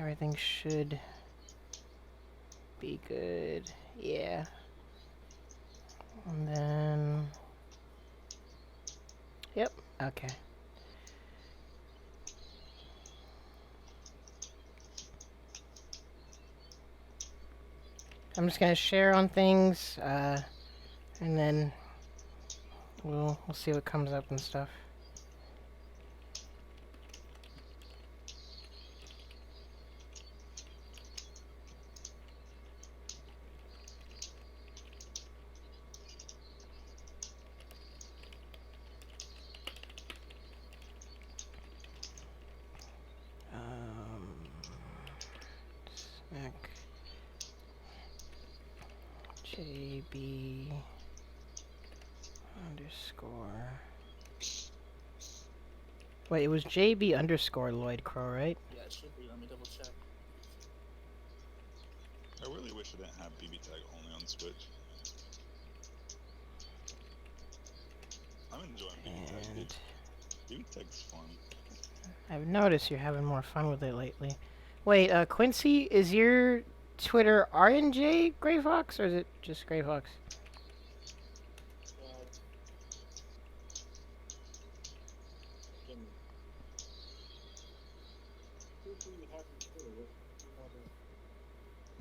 Everything should be good. Yeah. And then... Yep. Okay. I'm just gonna share on things, and then we'll see what comes up and stuff. Snack JB underscore. Wait, it was JB underscore Lloyd Crow, right? Yeah, it should be. Let me double check. I really wish I didn't have BBTag only on Switch. I'm enjoying BBTag, dude. BBTag's fun. I've noticed you're having more fun with it lately. Wait, Quincy, is your Twitter RNJ Gray Fox, or is it just Gray Fox?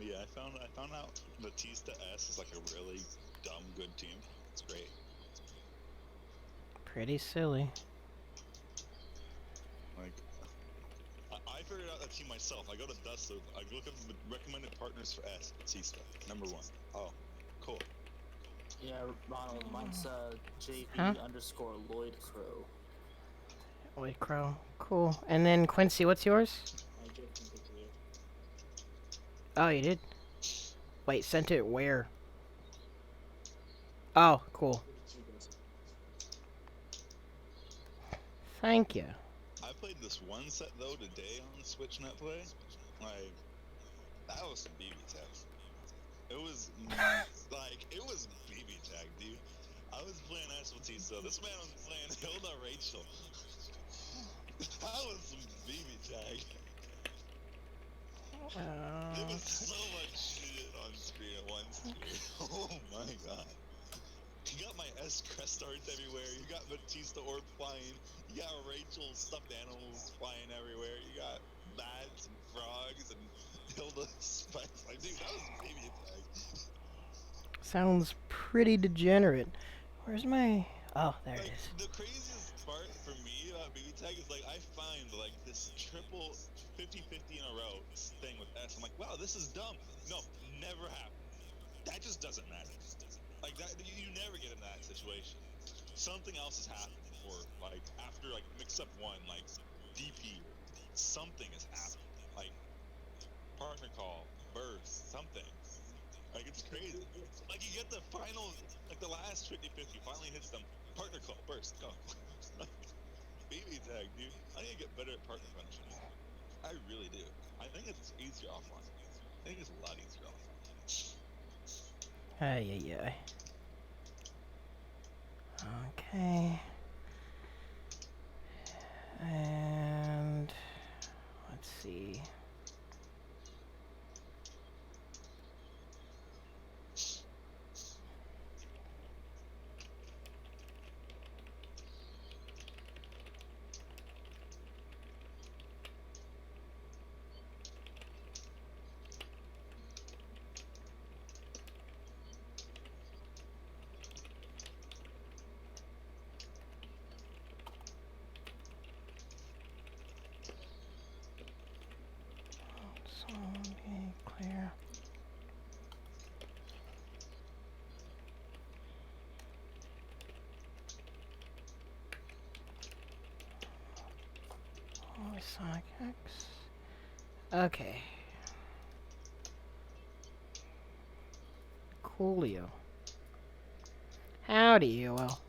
Yeah, I found out Batista S is like a really dumb good team. It's great. Pretty silly. Like, I figured out that team myself. I go to Dust, I look at the recommended partners for S, Batista, #1. Oh, cool. Yeah, Ronald, mine's JB underscore Lloyd Crow. Lloyd Crow. Cool. And then Quincy, what's yours? I just sent it to you. Oh, you did? Wait, sent it where? Oh, cool. Thank you. I played this one set though today on Switch Net Play. Like, that was some BBTag. It was like, it was BBTag, dude. I was playing S Batista. This man was playing Hilda Rachel. That was some BBTag. There was so much shit on screen at once. Oh my god. You got my S crest starts everywhere. You got Batista orb flying. You got Rachel stuffed animals flying everywhere. You got bats and frogs and Hilda spikes. Like, dude, that was BBTag. Sounds pretty degenerate. Where's my... Oh, there it is. The craziest part for me about BBTag is, like, I find, like, this triple 50-50 in a row thing with S. I'm like, wow, this is dumb. No, never happened. That just doesn't matter. Like, that, you never get in that situation. Something else has happened, or, like, after, like, mix-up one, like, DP, something has happened. Like, partner call, burst, something. Like, it's crazy. Like, you get the final, like, the last 50-50 finally hits them. Partner call, burst, go. BBTag, dude. I need to get better at partner punishing. I really do. I think it's easier offline. I think it's a lot easier offline. Ay, ay, ay. Okay. And... let's see... clear. Sonic X. Okay. Coolio. Howdy, UL.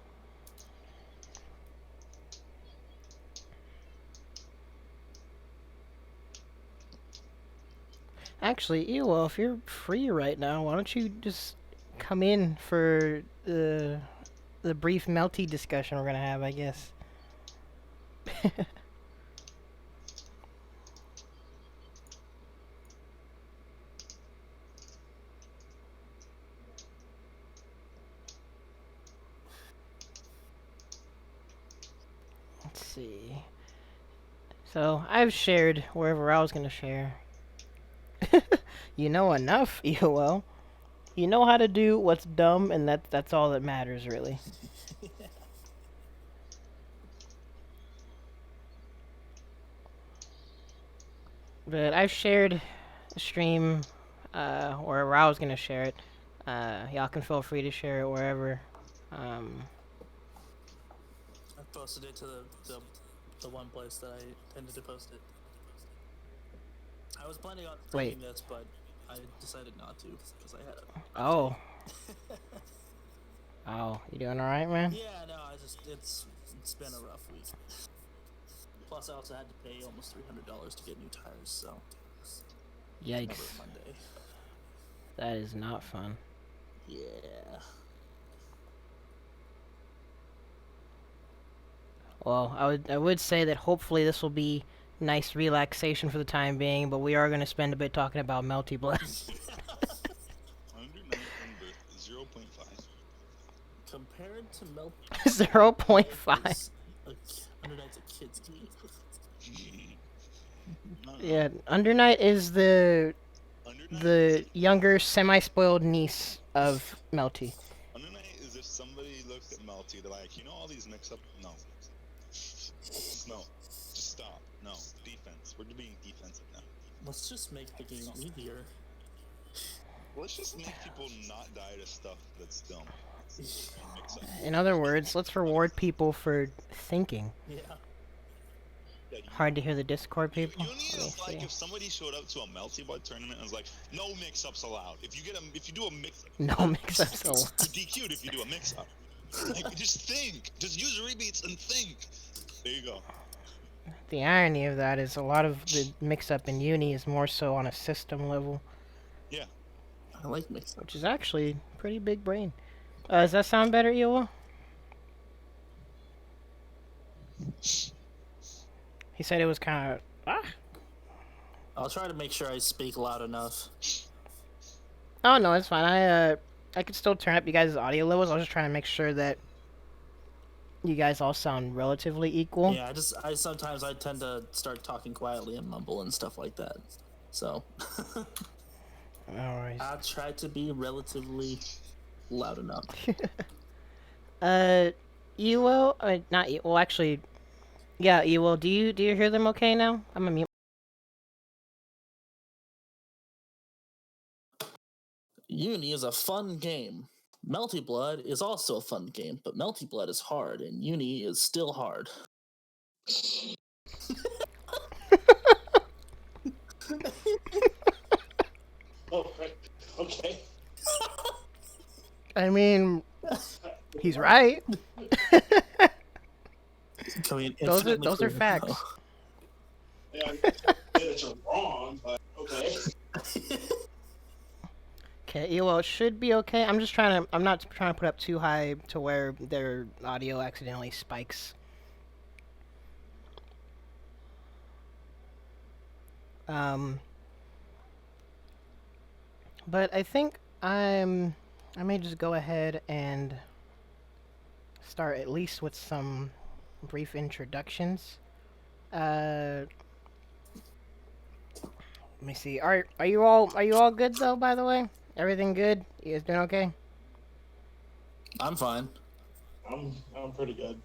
Actually, UL, if you're free right now, why don't you just come in for the brief Melty discussion we're gonna have, I guess. see. So I've shared wherever I was gonna share. You know enough, EOL. You know how to do what's dumb, and that's all that matters, really. But I've shared a stream wherever I was gonna share it. Y'all can feel free to share it wherever. I posted it to the one place that I intended to post it. I was planning on streaming this, but I decided not to because I had a. Oh. Oh, you doing all right, man? Yeah, no, it's been a rough week. Plus, I also had to pay almost $300 to get new tires, so. Yikes. Never a fun day. That is not fun. Yeah. Well, I would say that hopefully this will be nice relaxation for the time being, but we are going to spend a bit talking about Melty Blood. Under Night Under 0.5. Compared to Melty 0.5. Under Night's a kid's game. Yeah, Under Night is the younger, semi-spoiled niece of Melty. Under Night is if somebody looked at Melty, they're like, you know all these mix-up? No. No. Just stop. No. Defense. We're being defensive now. Let's just make the game easier. Let's just make people not die to stuff that's dumb. In other words, let's reward people for thinking. Yeah. Hard to hear the Discord people. Uni is like if somebody showed up to a Melty Blood tournament and was like, no mix-ups allowed. If you do a mix-up, no mix-ups allowed. You're DQ'd if you do a mix-up. Like, just think. Just use rebeats and think. There you go. The irony of that is a lot of the mix-up in Uni is more so on a system level. Yeah. I like mix-ups. Which is actually pretty big brain. Does that sound better, Iowa? He said it was kind of... I'll try to make sure I speak loud enough. Oh, no, it's fine. I could still turn up you guys' audio levels. I was just trying to make sure that you guys all sound relatively equal. Yeah, I sometimes I tend to start talking quietly and mumble and stuff like that. So... Alright. I'll try to be relatively loud enough. Ewell, not Ewell, well, actually, yeah, Ewell, do you hear them okay now? I'm gonna mute. Uni is a fun game. Melty Blood is also a fun game, but Melty Blood is hard, and Uni is still hard. Oh, okay. I mean, he's right. Those are facts. Yeah, I say that you're wrong, but okay. Okay, well, it should be okay. I'm not trying to put up too high to where their audio accidentally spikes. But I think I may just go ahead and start at least with some brief introductions. Let me see. Are you all good though, by the way? Everything good? You guys doing okay? I'm fine. I'm pretty good.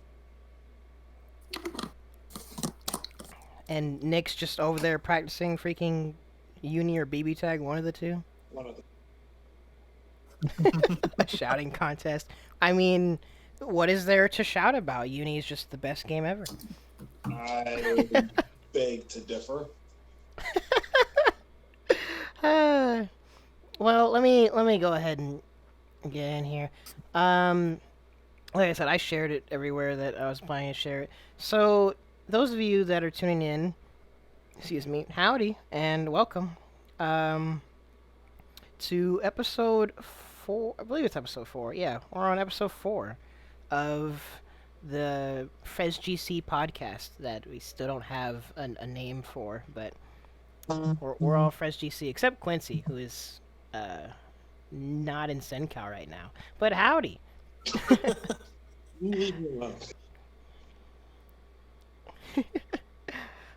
And Nick's just over there practicing freaking Uni or BBTag, one of the two. One of them. A shouting contest. I mean, what is there to shout about? Uni is just the best game ever. I beg to differ. Well, let me go ahead and get in here. Like I said, I shared it everywhere that I was planning to share it. So, those of you that are tuning in, excuse me, howdy and welcome to episode 4. I believe it's episode 4. Yeah, we're on episode 4 of the FresGC podcast that we still don't have a name for, but we're all FresGC except Quincy, who is not in SenCal right now. But howdy. You leave me alone.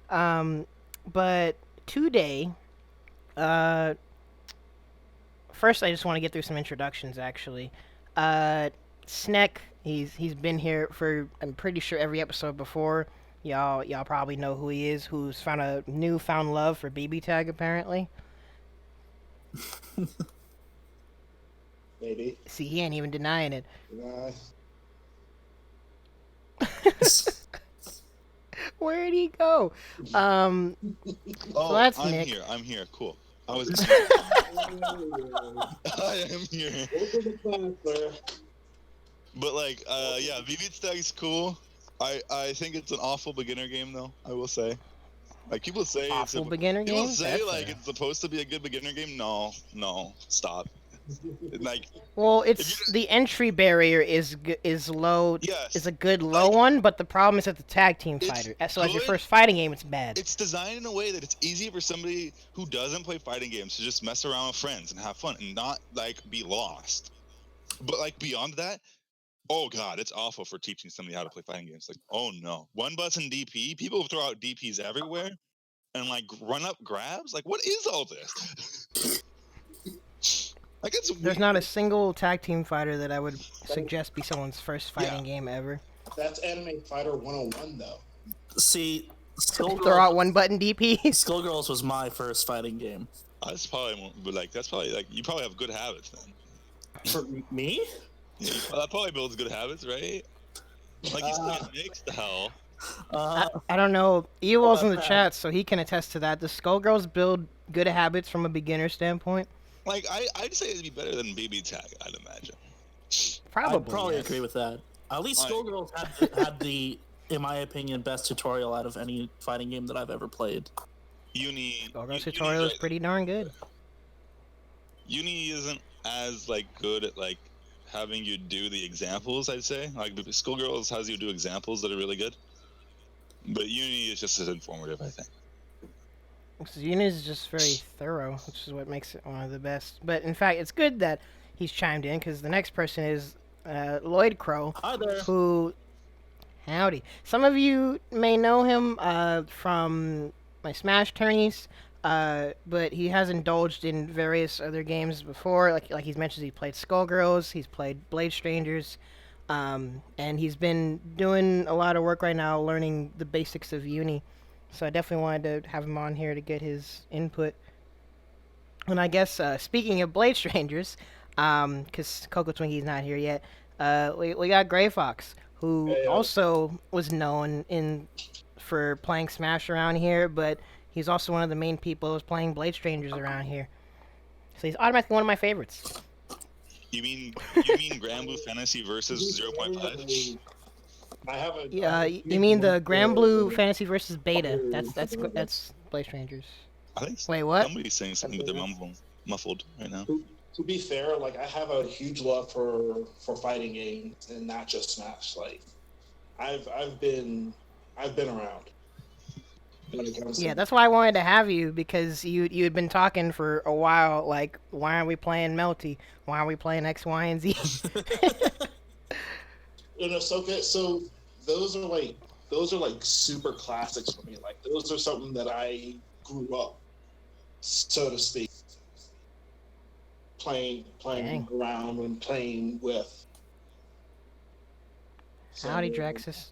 But today, uh, first I just want to get through some introductions. Actually, Sneck, he's been here for I'm pretty sure every episode before. Y'all probably know who he is. Who's found a newfound love for BBTag apparently. Maybe. See, he ain't even denying it. Where'd he go? Oh, so that's I'm Nick. here. I'm here. Cool. I was. I am here. But like, yeah, BBTag is cool. I think it's an awful beginner game though. I will say. Like people say Awful it's a beginner people game. say That's like fair. it's supposed to be a good beginner game. No, stop. Like, Well, it's the entry barrier is low. yes, Is a good low one, but the problem is at the tag team fighter. So as your good. first fighting game, it's bad. It's designed in a way that it's easy for somebody who doesn't play fighting games to just mess around with friends and have fun and not like be lost. But like beyond that, oh god, it's awful for teaching somebody how to play fighting games. Like, oh no, one button DP. People throw out DPs everywhere and like run up grabs. Like, what is all this? Like, it's There's not a single tag team fighter that I would suggest be someone's first fighting game ever. That's Anime Fighter 101, though. See, Throw out one button DP. Skullgirls was my first fighting game. That's probably, but like, that's probably like you probably have good habits then. For me? Yeah, that probably builds good habits, right? Like you still get mixed the hell. I don't know. Ewo's in the chat, so he can attest to that. The Skullgirls build good habits from a beginner standpoint. Like I'd say it'd be better than BBTag, I'd imagine. Probably. I'd probably yes. agree with that. At least Skullgirls had the, in my opinion, best tutorial out of any fighting game that I've ever played. Skullgirls tutorial is pretty darn good. Uni isn't as like good at like having you do the examples, I'd say. Like Skullgirls has you do examples that are really good. But Uni is just as informative, I think. Uni is just very thorough, which is what makes it one of the best. But in fact, it's good that he's chimed in because the next person is Lloyd Crow, Hi there. who, howdy. Some of you may know him from my Smash tourneys, but he has indulged in various other games before. Like he's mentioned, he played Skullgirls, he's played Blade Strangers, and he's been doing a lot of work right now learning the basics of Uni. So I definitely wanted to have him on here to get his input. And I guess, speaking of Blade Strangers, because Coco Twinkie's not here yet, we got Gray Fox, who also was known for playing Smash around here, but he's also one of the main people who was playing Blade Strangers around here. So he's automatically one of my favorites. You mean Granblue Fantasy versus 0.5? I have a. Yeah, you mean the Granblue Fantasy versus Beta? That's Blade Strangers. I think Wait, what? somebody's saying something, but they're muffled right now. To be fair, like I have a huge love for fighting games and not just Smash. Like I've been around. Yeah, that's why I wanted to have you, because you had been talking for a while. Like, why aren't we playing Melty? Why aren't we playing X, Y, and Z? So good. So those are like super classics for me. Like those are something that I grew up, so to speak, playing around and playing with. So, Howdy, Draxus.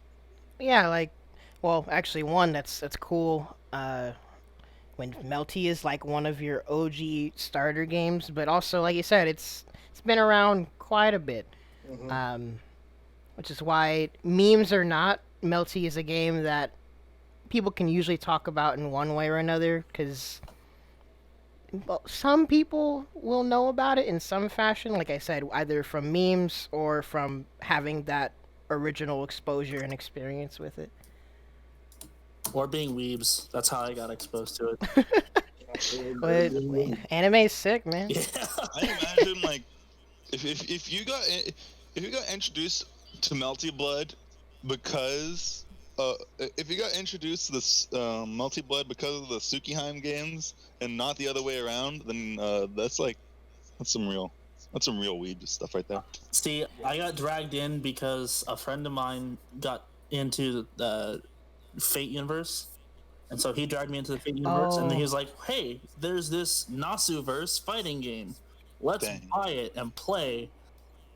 Yeah, like, well, actually, one that's cool. When Melty is like one of your OG starter games, but also, like you said, it's been around quite a bit. Mm-hmm. Which is why, memes or not, Melty is a game that people can usually talk about in one way or another, because some people will know about it in some fashion, like I said, either from memes or from having that original exposure and experience with it. Or being weebs. That's how I got exposed to it. But anime's sick, man. Yeah. I imagine like if you got introduced to Melty Blood because if you got introduced to this Melty Blood because of the Tsukihime games and not the other way around, then that's some real weed stuff right there. See, I got dragged in because a friend of mine got into the Fate universe. And so he dragged me into the Fate universe, and then he was like, hey, there's this Nasuverse fighting game. Let's buy it and play.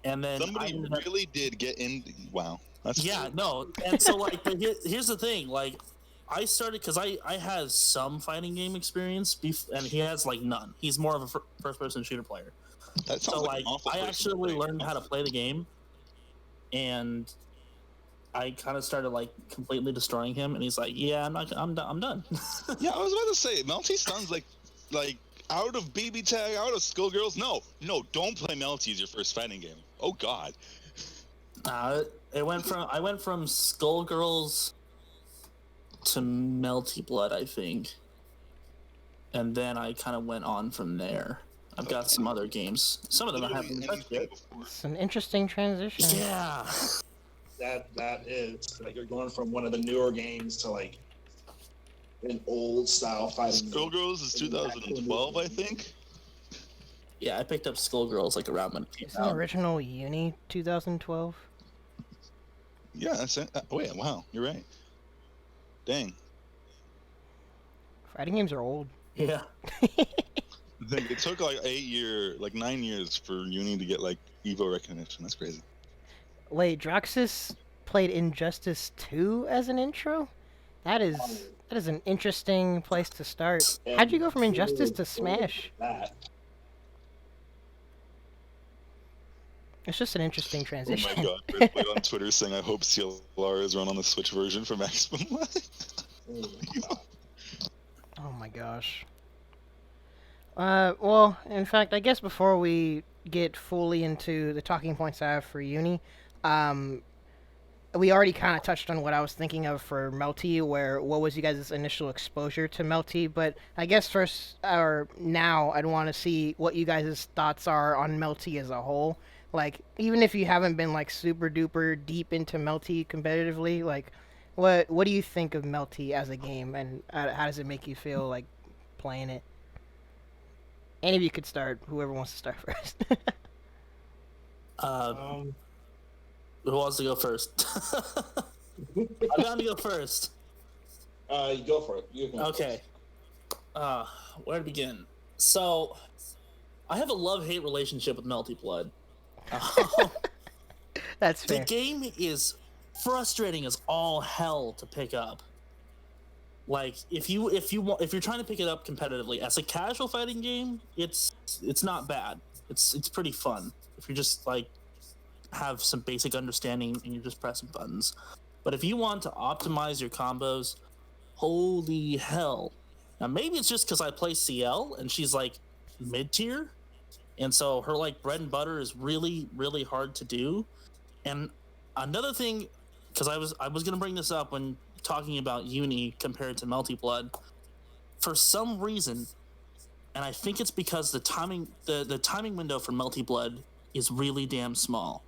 And then somebody really did get in. Wow. That's cool. No. And so, like, but here's the thing. Like, I started because I had some fighting game experience, and he has, like, none. He's more of a first-person shooter player. That sounds like I actually learned how to play the game, and I kind of started, like, completely destroying him, and he's like, yeah, I'm done. Yeah, I was about to say, Melty sounds like out of BBTag, out of Skullgirls. No, don't play Melty as your first fighting game. Oh God. I went from Skullgirls to Melty Blood, I think, and then I kind of went on from there. I've got some other games. Some of them I haven't touched yet. It's an interesting transition. Yeah. That is like you're going from one of the newer games to like an old style fighting. Skullgirls is 2012, I think. Yeah, I picked up Skullgirls like around when it came out. Isn't the original Uni 2012? Yeah, that's it. Oh yeah, wow, you're right. Dang. Fighting games are old. Yeah. I think it took like 9 years for Uni to get like Evo recognition. That's crazy. Wait, Droxus played Injustice 2 as an intro? That is an interesting place to start. How'd you go from Injustice to Smash? It's just an interesting transition. Oh my god, Chris played on Twitter saying, I hope UNIcl-r is run on the Switch version for Maximum Life. Oh my gosh. Well, in fact, I guess before we get fully into the talking points I have for Uni, we already kind of touched on what I was thinking of for Melty, what was you guys' initial exposure to Melty, but I guess first, or now, I'd want to see what you guys' thoughts are on Melty as a whole. Like, even if you haven't been, like, super duper deep into Melty competitively, like, what do you think of Melty as a game, and how does it make you feel, like, playing it? Any of you could start, whoever wants to start first. Who wants to go first? I'm down to go first. You go for it. Okay. Where to begin? So, I have a love-hate relationship with Melty Blood. That's fair. The game is frustrating as all hell to pick up. Like, if you're trying to pick it up competitively as a casual fighting game, it's not bad. It's pretty fun if you're just like have some basic understanding and you're just pressing buttons. But if you want to optimize your combos, holy hell. Now maybe it's just because I play CL and she's like mid-tier, and so her like bread and butter is really, really hard to do. And another thing, because I was gonna bring this up when talking about Uni compared to Melty Blood, for some reason, and I think it's because the timing window for Melty Blood is really damn small.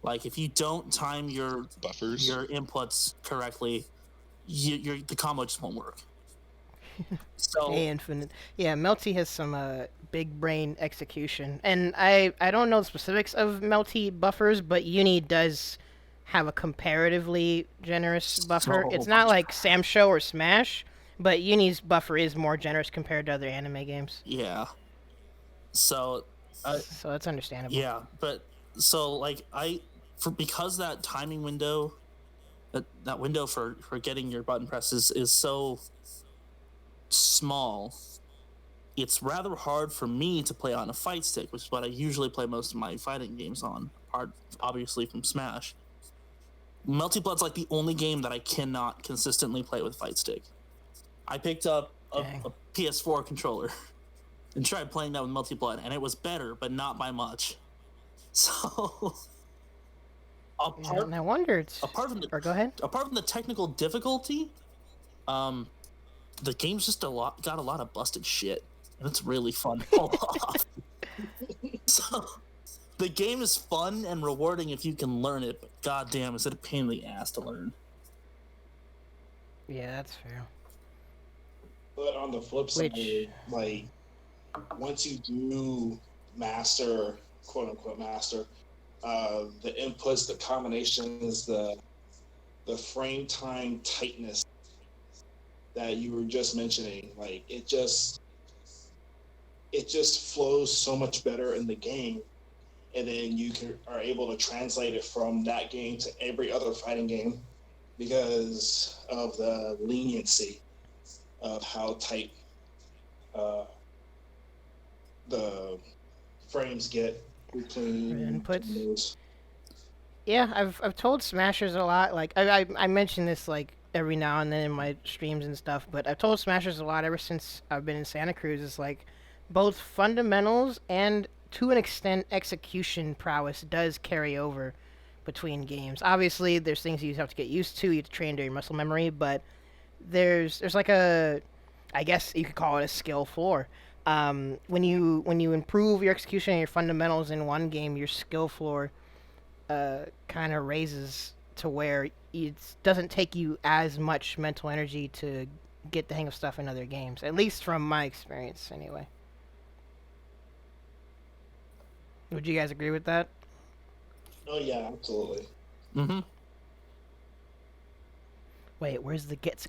Like, if you don't time your buffers, your inputs correctly, the combo just won't work. So infinite. Yeah, Melty has some big brain execution, and I don't know the specifics of Melty buffers, but Uni does have a comparatively generous buffer. It's not like SamSho or Smash, but Uni's buffer is more generous compared to other anime games. Yeah. So that's understandable. Yeah, but so like because that timing window, that window for getting your button presses is so small, it's rather hard for me to play on a fight stick, which is what I usually play most of my fighting games on, apart obviously from Smash. Melty Blood's like the only game that I cannot consistently play with fight stick. I picked up a PS4 controller and tried playing that with Melty Blood, and it was better, but not by much. So I wondered. Go ahead. Apart from the technical difficulty, the game's just got a lot of busted shit, and it's really fun to pull off. So the game is fun and rewarding if you can learn it, but goddamn, is it a pain in the ass to learn. Yeah, that's fair. But on the flip side, like, once you do master, quote unquote master, the inputs, the combinations, the frame time tightness that you were just mentioning. Like it just flows so much better in the game, and then are able to translate it from that game to every other fighting game because of the leniency of how tight the frames get between inputs. those. Yeah, I've told Smashers a lot. Like I mention this like every now and then in my streams and stuff, but I've told Smashers a lot ever since I've been in Santa Cruz. It's like both fundamentals and to an extent execution prowess does carry over between games. Obviously, there's things you have to get used to. You have to train your muscle memory, but there's like a, I guess you could call it a skill floor. When you improve your execution and your fundamentals in one game, your skill floor kind of raises to where it doesn't take you as much mental energy to get the hang of stuff in other games. At least from my experience, anyway. Would you guys agree with that? Oh yeah, absolutely. Mm-hmm. Wait, where's the gets?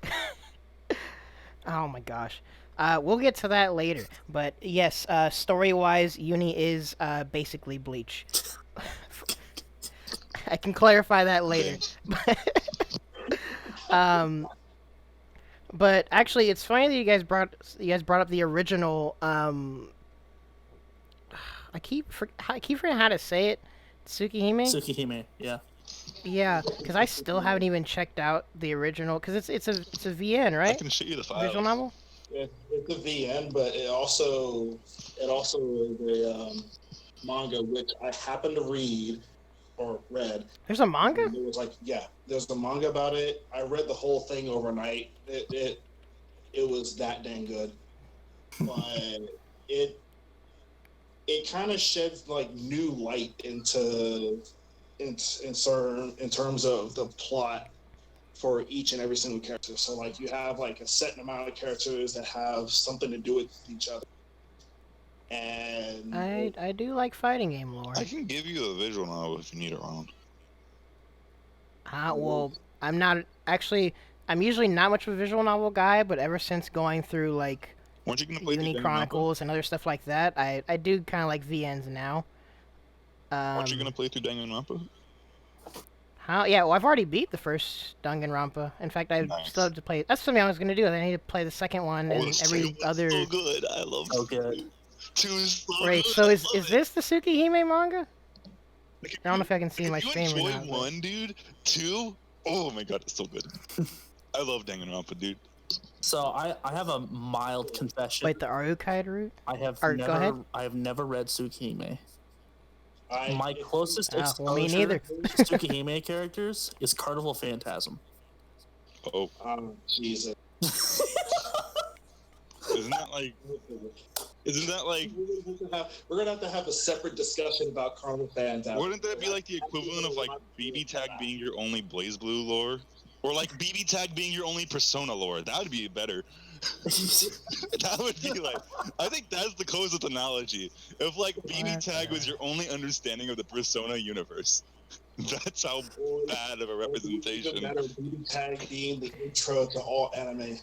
Oh my gosh. We'll get to that later. But yes, story-wise, Uni is basically Bleach. I can clarify that later. But actually, it's funny that you guys brought up the original. I keep forgetting how to say it. Tsukihime. Tsukihime, yeah. Yeah, because I still haven't even checked out the original. Because it's a VN, right? I can show you the file. Visual novel. It's a VN, but it also is a manga which I happened to read or read. There's a manga? It was like, yeah, there's a manga about it. I read the whole thing overnight. It was that dang good, but it kind of sheds like new light into in terms of the plot for each and every single character. So like you have like a set amount of characters that have something to do with each other. And I do like fighting game lore. I can give you a visual novel if you need it, Ronald. Well, I'm usually not much of a visual novel guy, but ever since going through like Weren't you gonna play Uni through Chronicles and other stuff like that, I do kind of like VNs now. Aren't you gonna play through Danganronpa? How? Yeah, well, I've already beat the first Danganronpa. In fact, I still have to play. That's something I was gonna do. I need to play the second one and every other. So good. I love. So good. Two is so Wait, good. so is this the Tsukihime manga? Like, I don't know if I can see my if you stream or enjoy not. one, dude, two, oh my god, it's so good. I love Danganronpa, dude. So I have a mild confession. Wait, the Arukai route? I have Go ahead. never read Tsukihime. I- My closest Ah, exposure well, me neither. to Tsukihime characters is Carnival Phantasm. Oh, Jesus. isn't that like? We're gonna have to have a separate discussion about Carnival Phantasm. Wouldn't that be like the equivalent of like BBTag being your only Blaze Blue lore, or like BBTag being your only Persona lore? That would be better. That would be like, I think that's the closest analogy. If like BBTag was your only understanding of the Persona universe, that's how bad of a representation. Better BBTag being the intro to all anime.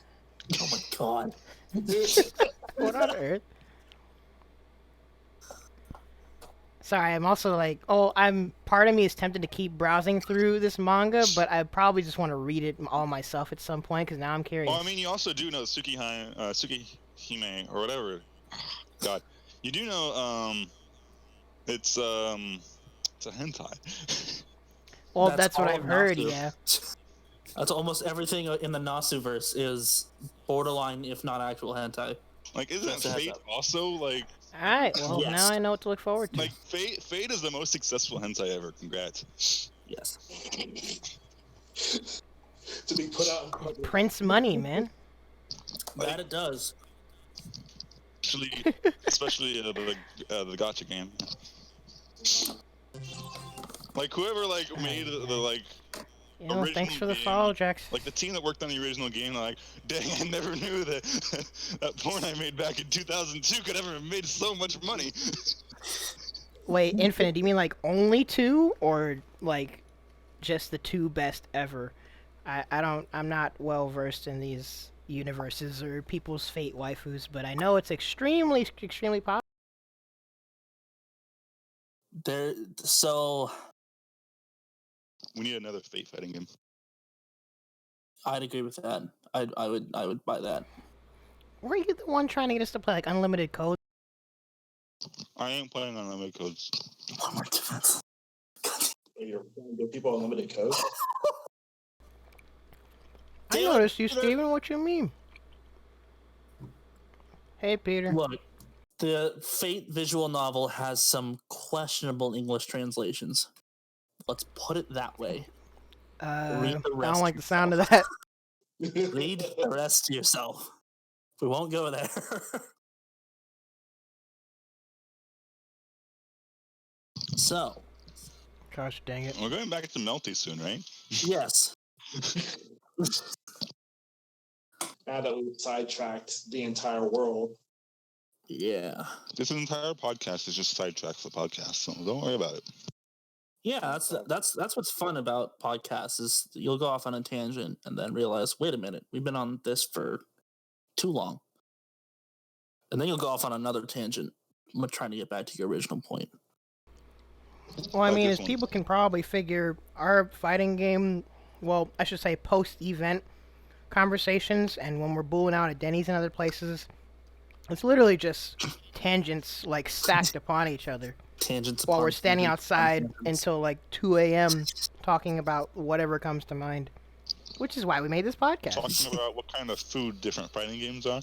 Oh my god. What on earth? Sorry, I'm also like, part of me is tempted to keep browsing through this manga, but I probably just want to read it all myself at some point, because now I'm curious. Well, I mean, you also do know Tsukihime, or whatever. God, you do know, it's a hentai. Well, that's what all I've heard, Nasu. yeah. That's almost everything in the Nasu-verse is borderline, if not actual hentai. Like, isn't That's a Fate hentai. also, like, Alright, well, Yes. now I know what to look forward to. like, Fate is the most successful hentai ever, congrats. Yes. To be put out in public. Prince money, man. That it does. Especially the gacha game. Like, whoever, like, made the, like, You know, thanks original for the game, follow, Jax. like, the team that worked on the original game, like, dang, I never knew that that porn I made back in 2002 could ever have made so much money. Wait, Infinite, do you mean like only two, or like just the two best ever? I'm not well versed in these universes or people's fate waifus, but I know it's extremely, extremely popular. So We need another fate fighting game. I'd agree with that. I would buy that. Were you the one trying to get us to play like unlimited code? I ain't playing unlimited codes. One more defense. You're going to give people unlimited code? I noticed you, Steven. What you mean? Hey, Peter. Look, the Fate visual novel has some questionable English translations. Let's put it that way. I the rest don't like the sound of that. Read the rest to yourself. We won't go there. So, Gosh dang it. We're going back to Melty soon, right? yes. Now that we've sidetracked the entire world. Yeah. This entire podcast is just sidetrack for the podcast, so don't worry about it. Yeah, that's what's fun about podcasts is you'll go off on a tangent and then realize, wait a minute, we've been on this for too long. And then you'll go off on another tangent, trying to get back to your original point. Well, I Like mean, this as one. people can probably figure, our fighting game, well, I should say post-event conversations, and when we're booing out at Denny's and other places, it's literally just tangents, like, stacked upon each other. Tangents While upon we're standing tangents upon outside tangents. until, like, 2 a.m. talking about whatever comes to mind. Which is why we made this podcast. Talking about what kind of food different fighting games are.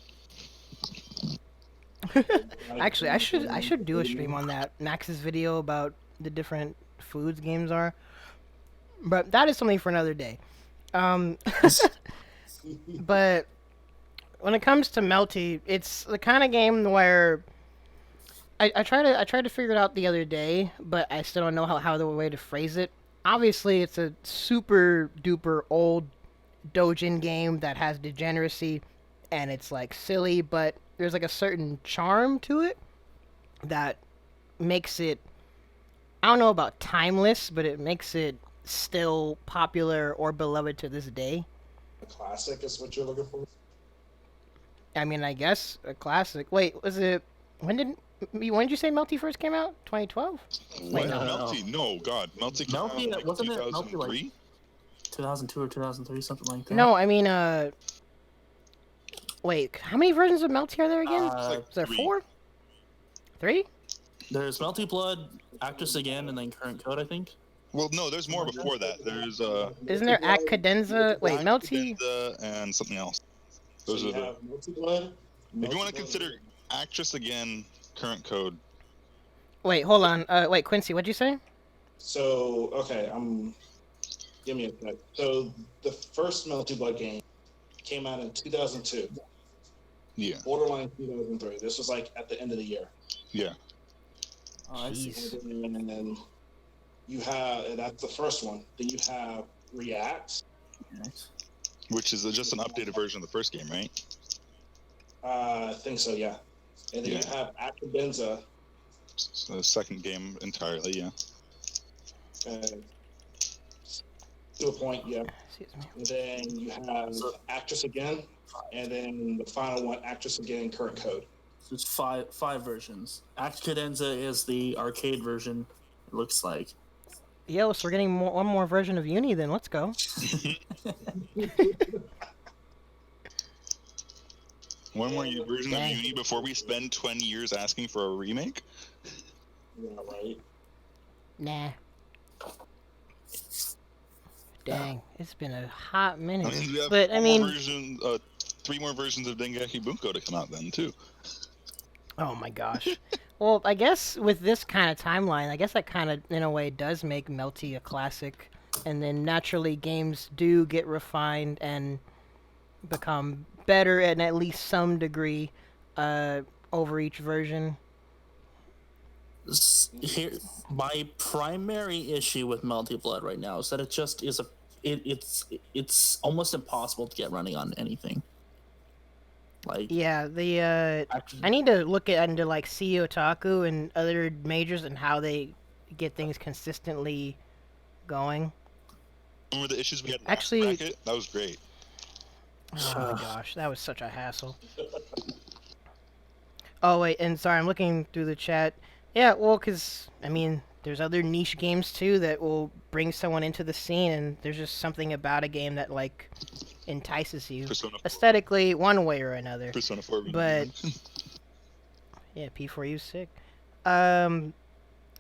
Actually, I should do a stream on that. Max's video about the different foods games are. But that is something for another day. But when it comes to Melty, it's the kind of game where I tried to figure it out the other day, but I still don't know how the way to phrase it. Obviously, it's a super duper old Dojin game that has degeneracy, and it's like silly, but there's like a certain charm to it that makes it, I don't know about timeless, but it makes it still popular or beloved to this day. A classic is what you're looking for? I mean, I guess a classic. Wait, was it, when did you say Melty first came out? 2012? What? no. Melty? No, God. Melty came out in, like, wasn't it Melty, 2003? like 2002 or 2003, something like that? No, I mean, wait, how many versions of Melty are there again? like Is there 3. 4? 3? There's Melty Blood, Actress Again, and then Current Code, I think. Well, no, there's more before that. There's Isn't there Act Cadenza? Wait, Melty? and something else. So Those you are the. have Melty Blood. If you want to consider Actress Again, Current Code. Wait, hold on. Wait, Quincy, what'd you say? So, okay, give me a sec. So, the first Melty Blood game came out in 2002. Yeah, Borderline 2003. This was like at the end of the year. yeah. Oh, I see. Jeez. And then you have, and that's the first one. Then you have React. Nice. Which is just an updated version of the first game, right? I think so, yeah. And then Yeah. you have Acadenza. It's the second game entirely, yeah. To a point, yeah. Excuse me. And then you have Actress Again. And then the final one, Actress Again, Current Code. So it's five versions. Act Cadenza is the arcade version, it looks like. Yo, so we're getting one more version of Uni then. Let's go. One more version of Dang. Uni before we spend 20 years asking for a remake? Yeah, right. Nah. Dang, it's been a hot minute. I mean, we have But, I mean... 3 more versions of Dengeki Bunko to come out then, too. Oh my gosh. Well, I guess with this kind of timeline, I guess that kind of, in a way, does make Melty a classic. And then naturally, games do get refined and become better at least some degree over each version. Here, my primary issue with Melty Blood right now is that it just is it's almost impossible to get running on anything. Like, Yeah, I need to look into like See Otaku and other majors and how they get things consistently going. Remember the issues we had in Actually- last bracket? That was great. Oh my gosh, that was such a hassle. Oh wait, and sorry, I'm looking through the chat. Yeah, well, cause I mean, there's other niche games too that will bring someone into the scene, and there's just something about a game that like entices you Persona 4. aesthetically, one way or another. Persona 4. But yeah, P4U's sick.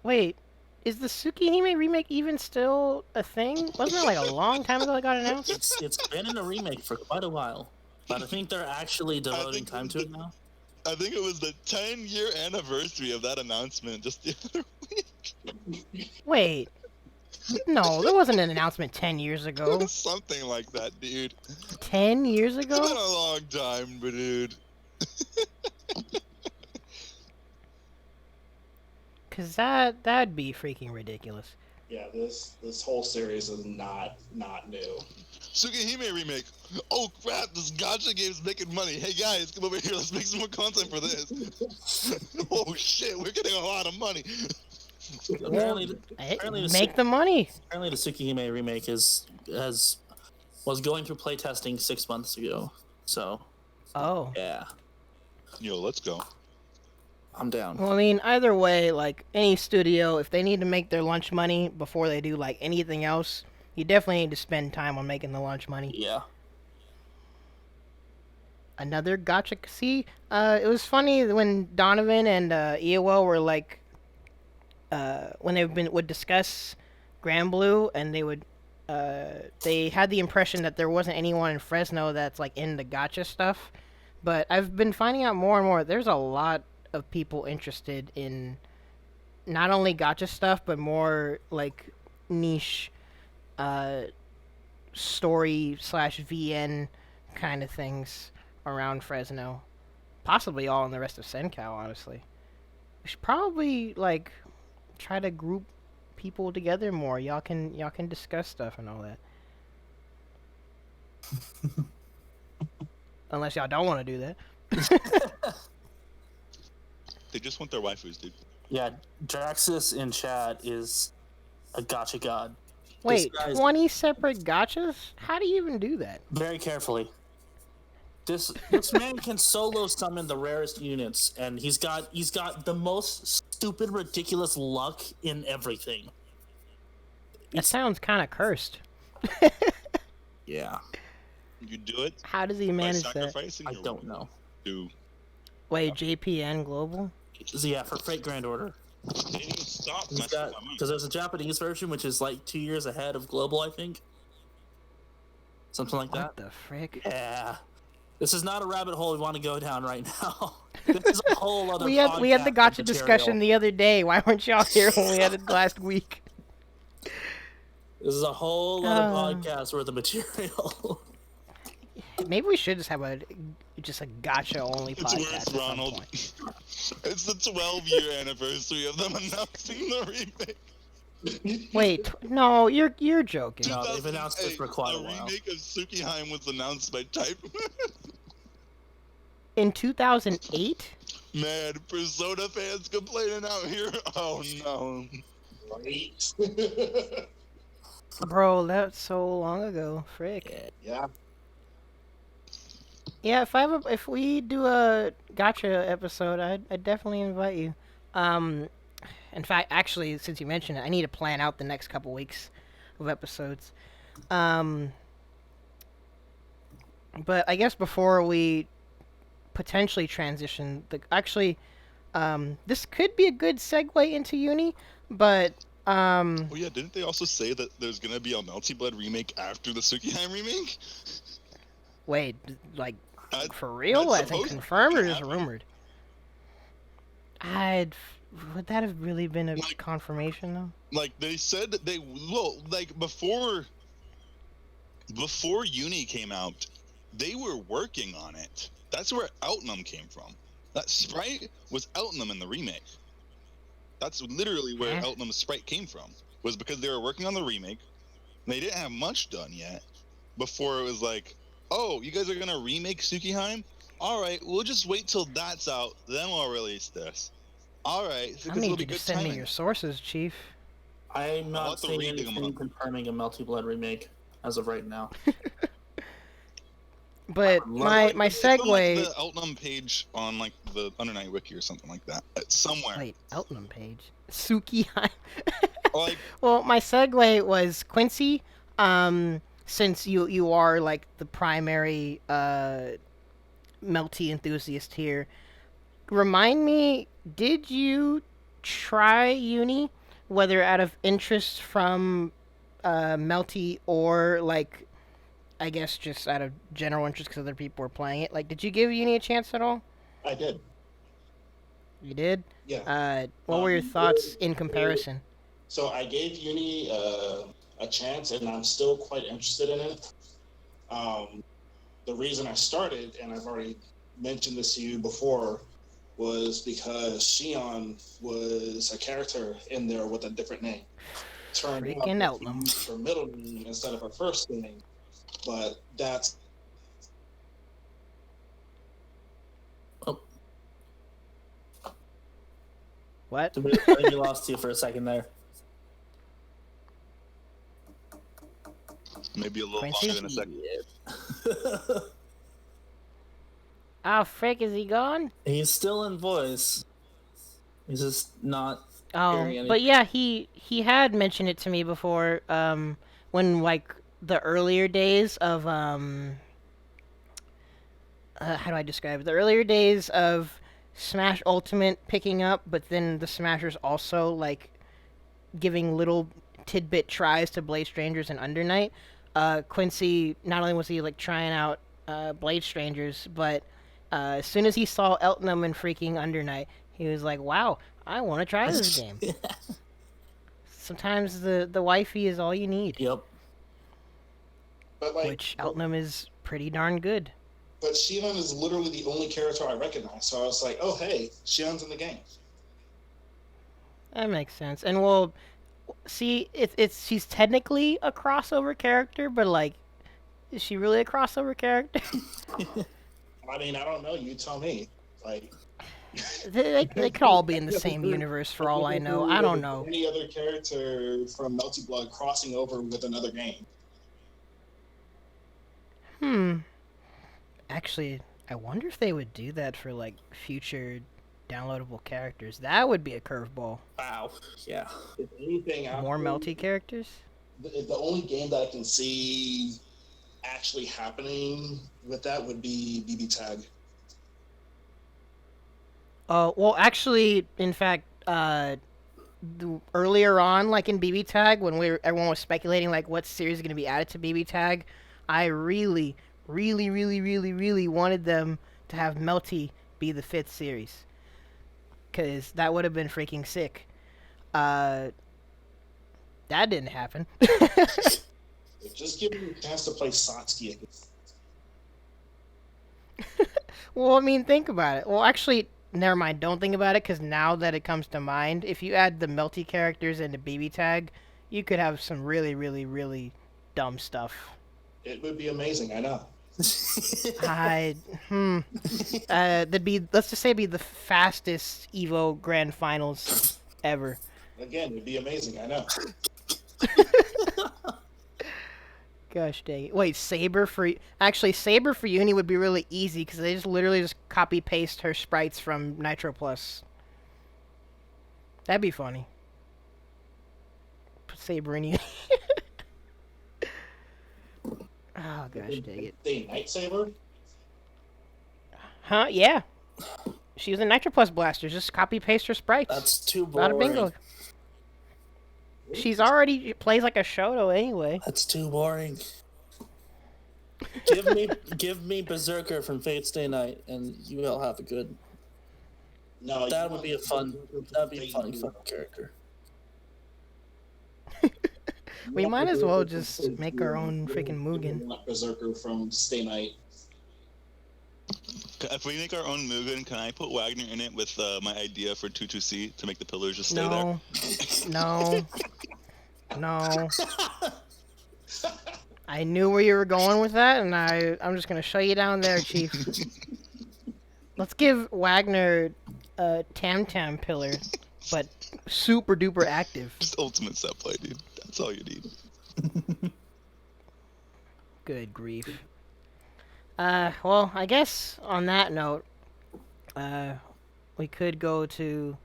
Wait, is the Tsukihime remake even still a thing? Wasn't it like a long time ago it got announced? It's been in a remake for quite a while, but I think they're actually devoting time to it now. I think it was the 10-year anniversary of that announcement just the other week. Wait, no, there wasn't an announcement 10 years ago. Something like that, dude. 10 years It's been a ago? long time, but dude. Cause that'd be freaking ridiculous. Yeah, this whole series is not new. Tsukihime remake. Oh crap, this gacha game's making money. Hey guys, come over here, let's make some more content for this. Oh shit, we're getting a lot of money. Apparently, Make the money. apparently the Tsukihime remake was going through playtesting 6 months ago. So Oh. yeah, Yo, let's go. I'm down. Well, I mean, either way, like any studio, if they need to make their lunch money before they do like anything else, you definitely need to spend time on making the lunch money. Yeah. Another gotcha. See, it was funny when Donovan and Iowa were like, when would discuss Grand Blue, and they had the impression that there wasn't anyone in Fresno that's like into gotcha stuff, but I've been finding out more and more. There's a lot of people interested in not only gotcha stuff, but more like niche, story / VN kind of things around Fresno, possibly all in the rest of Senkou. Honestly, we should probably like try to group people together more. Y'all can discuss stuff and all that. Unless y'all don't want to do that. They just want their waifus, dude. Yeah, Draxus in chat is a gotcha god. Wait, This guy's- 20 separate gotchas? How do you even do that? Very carefully. This man can solo summon the rarest units, and he's got the most stupid, ridiculous luck in everything. That sounds kind of cursed. Yeah, You do it How does he by manage that? sacrificing I your don't know. to Wait, JPN Global? So yeah, for Freight Grand Order, They need to stop he's messing got with my mind. because there's a Japanese version which is like 2 years ahead of Global, I think, something like that. What the frick? Yeah, this is not a rabbit hole we want to go down right now. This is a whole other. We had the podcast gotcha material. discussion the other day. Why weren't y'all here when we had it last week? This is a whole other Uh. podcast worth of material. Maybe we should just have a gotcha only It's podcast. worse, at some Ronald. point. It's the 12-year anniversary of them announcing the remake. Wait, no, you're joking. No, they've announced it for quite a The while. remake of Tsukihime was announced by Type. In 2008? Man, Persona fans complaining out here. Oh no. Right? Bro, that's so long ago. Frick. Yeah. Yeah, if we do a gotcha episode, I'd definitely invite you. In fact, actually, since you mentioned it, I need to plan out the next couple weeks of episodes. But I guess before we potentially transition, this could be a good segue into Uni, but Oh yeah, didn't they also say that there's gonna be a Melty Blood remake after the Tsukihime remake? wait, like Uh, for real? that's As in supposed to confirmed or be just happening. rumored? Would that have really been a Like- confirmation though? Like they said that before Uni came out, they were working on it. That's where Outnum came from. That sprite was Outnum in the remake. That's literally where Huh? Outnum's sprite came from. Was because they were working on the remake. They didn't have much done yet before it was like, oh, you guys are gonna remake Tsukihime? All right, we'll just wait till that's out, then we'll release this. All right, I because need it'll you be to good send me timing. your sources, Chief. I'm I'll not have to seeing read them anything up. confirming a Melty Blood remake as of right now. But my It's on, like, segue. the Outnum page on like the Under Night wiki or something like that. It's somewhere. Wait, Outnum page. Suki. Like, Well, my segue was Quincy. Since you are like the primary Melty enthusiast here, remind me, did you try Uni, whether out of interest from Melty or like I guess just out of general interest because other people were playing it? Like, did you give Uni a chance at all? I did. You did. Yeah. What were your thoughts in comparison? So I gave Uni a chance, and I'm still quite interested in it. The reason I started, and I've already mentioned this to you before, was because Shion was a character in there with a different name. Turned Freaking out Outnum. to use her middle name instead of her first name, but that's What? I think we lost you for a second there. maybe a little Quincy? longer than a second. Oh, frick, is he gone? He's still in voice. He's just not. Oh, Hearing any- but yeah, he had mentioned it to me before. When like the earlier days of how do I describe it? The earlier days of Smash Ultimate picking up, but then the Smashers also like giving little tidbit tries to Blade Strangers and Under Night. Quincy, not only was he like trying out Blade Strangers, but as soon as he saw Eltnum and freaking Under Night, he was like, "Wow, I want to try this game." Sometimes the wifey is all you need, Yep. but like which Eltnum is pretty darn good. but Shion is literally the only character I recognize. So I was like, oh hey, Shion's in the game. That makes sense. And well, see, she's technically a crossover character, but like, is she really a crossover character? I mean, I don't know. You tell me. Like, they could all be in the same universe for all I know. I don't know. Any other character from Melty Blood crossing over with another game? Actually, I wonder if they would do that for like future downloadable characters. That would be a curveball. Wow. Yeah. If anything, More Melty characters? the only game that I can see actually happening with that would be BBTag. Well, actually, in fact, earlier on, like in BBTag, when everyone was speculating like what series is going to be added to BBTag, I really wanted them to have Melty be the 5th series, because that would have been freaking sick. That didn't happen. Just give me a chance to play Satsuki again. Well, I mean, think about it. Well, actually, never mind. Don't think about it, because now that it comes to mind, if you add the Melty characters into BBTag, you could have some really dumb stuff. It would be amazing. I know. That'd be, let's just say, be the fastest Evo Grand Finals ever. Again, it'd be amazing. I know. Gosh dang it. Wait, Saber for Uni would be really easy because they just literally just copy paste her sprites from Nitro Plus. That'd be funny. Put Saber in Uni. Oh gosh dang it. The Night Saber? Huh? Yeah. She was in Nitro Plus Blasters. Just copy paste her sprites. That's too Bada boring. bingo. She's already plays like a Shoto anyway. That's too boring. give me Berserker from Fate Stay Night, and you will have a good. No, That would be a funny character. We might as well just make our own freaking Mugen. Berserker from Stay Night. If we make our own Mugen, can I put Wagner in it with my idea for 22C to make the pillars just stay there? No. I knew where you were going with that, and I'm just gonna shut you down there, Chief. Let's give Wagner a Tam pillar, but super duper active. Just ultimate set play, dude. That's all you need. Good grief. Well, I guess on that note, uh, we could go to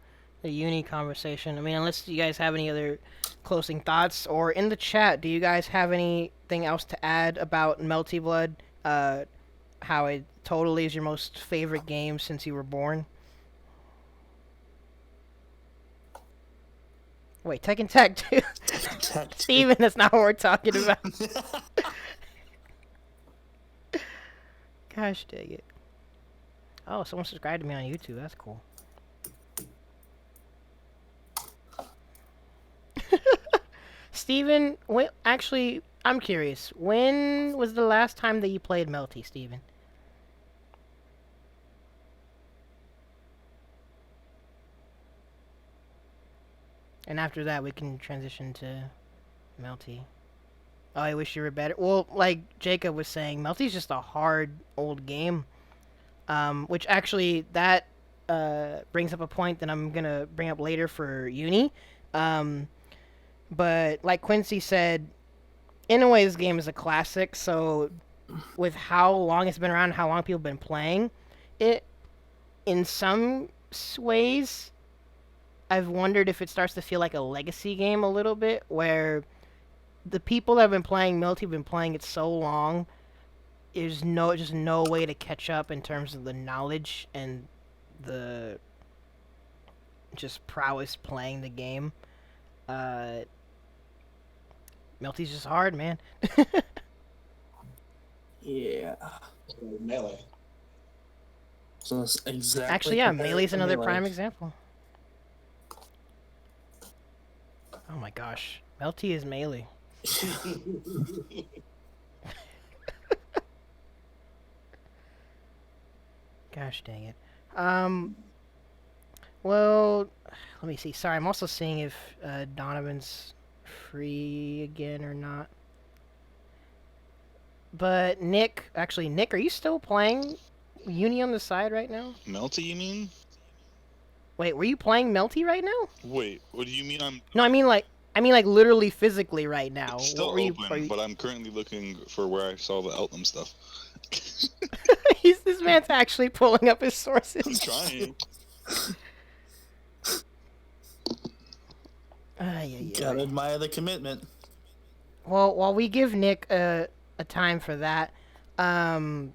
the uni conversation. I mean, unless you guys have any other closing thoughts, or in the chat, do you guys have anything else to add about Melty Blood? How it totally is your most favorite game since you were born? Wait, Tekken Tag 2? Steven, that's not what we're talking about. Gosh dang it. Oh, someone subscribed to me on YouTube. That's cool. Steven, actually, I'm curious. When was the last time that you played Melty, Steven? And after that, we can transition to Melty. Oh, I wish you were better. Well, like Jacob was saying, Melty's just a hard old game. Which actually, that brings up a point that I'm going to bring up later for Uni. But like Quincy said, in a way, this game is a classic. So with how long it's been around, how long people have been playing it, in some ways, I've wondered if it starts to feel like a legacy game a little bit, where the people that have been playing Melty have been playing it so long, there's just no way to catch up in terms of the knowledge and the just prowess playing the game. Melty's just hard, man. Yeah. Melee. So that's exactly. Actually, yeah, Melee's another prime example. Oh my gosh, Melty is Melee. Gosh dang it. Well, let me see. Sorry, I'm also seeing if Donovan's free again or not. But Nick, are you still playing Uni on the side right now? Melty, you mean? Wait, were you playing Melty right now? Wait, what do you mean? No, I mean like literally physically right now. It's still open, but I'm currently looking for where I saw the Eltham stuff. This man's actually pulling up his sources. I'm trying. Gotta admire the commitment. Well, while we give Nick a time for that, I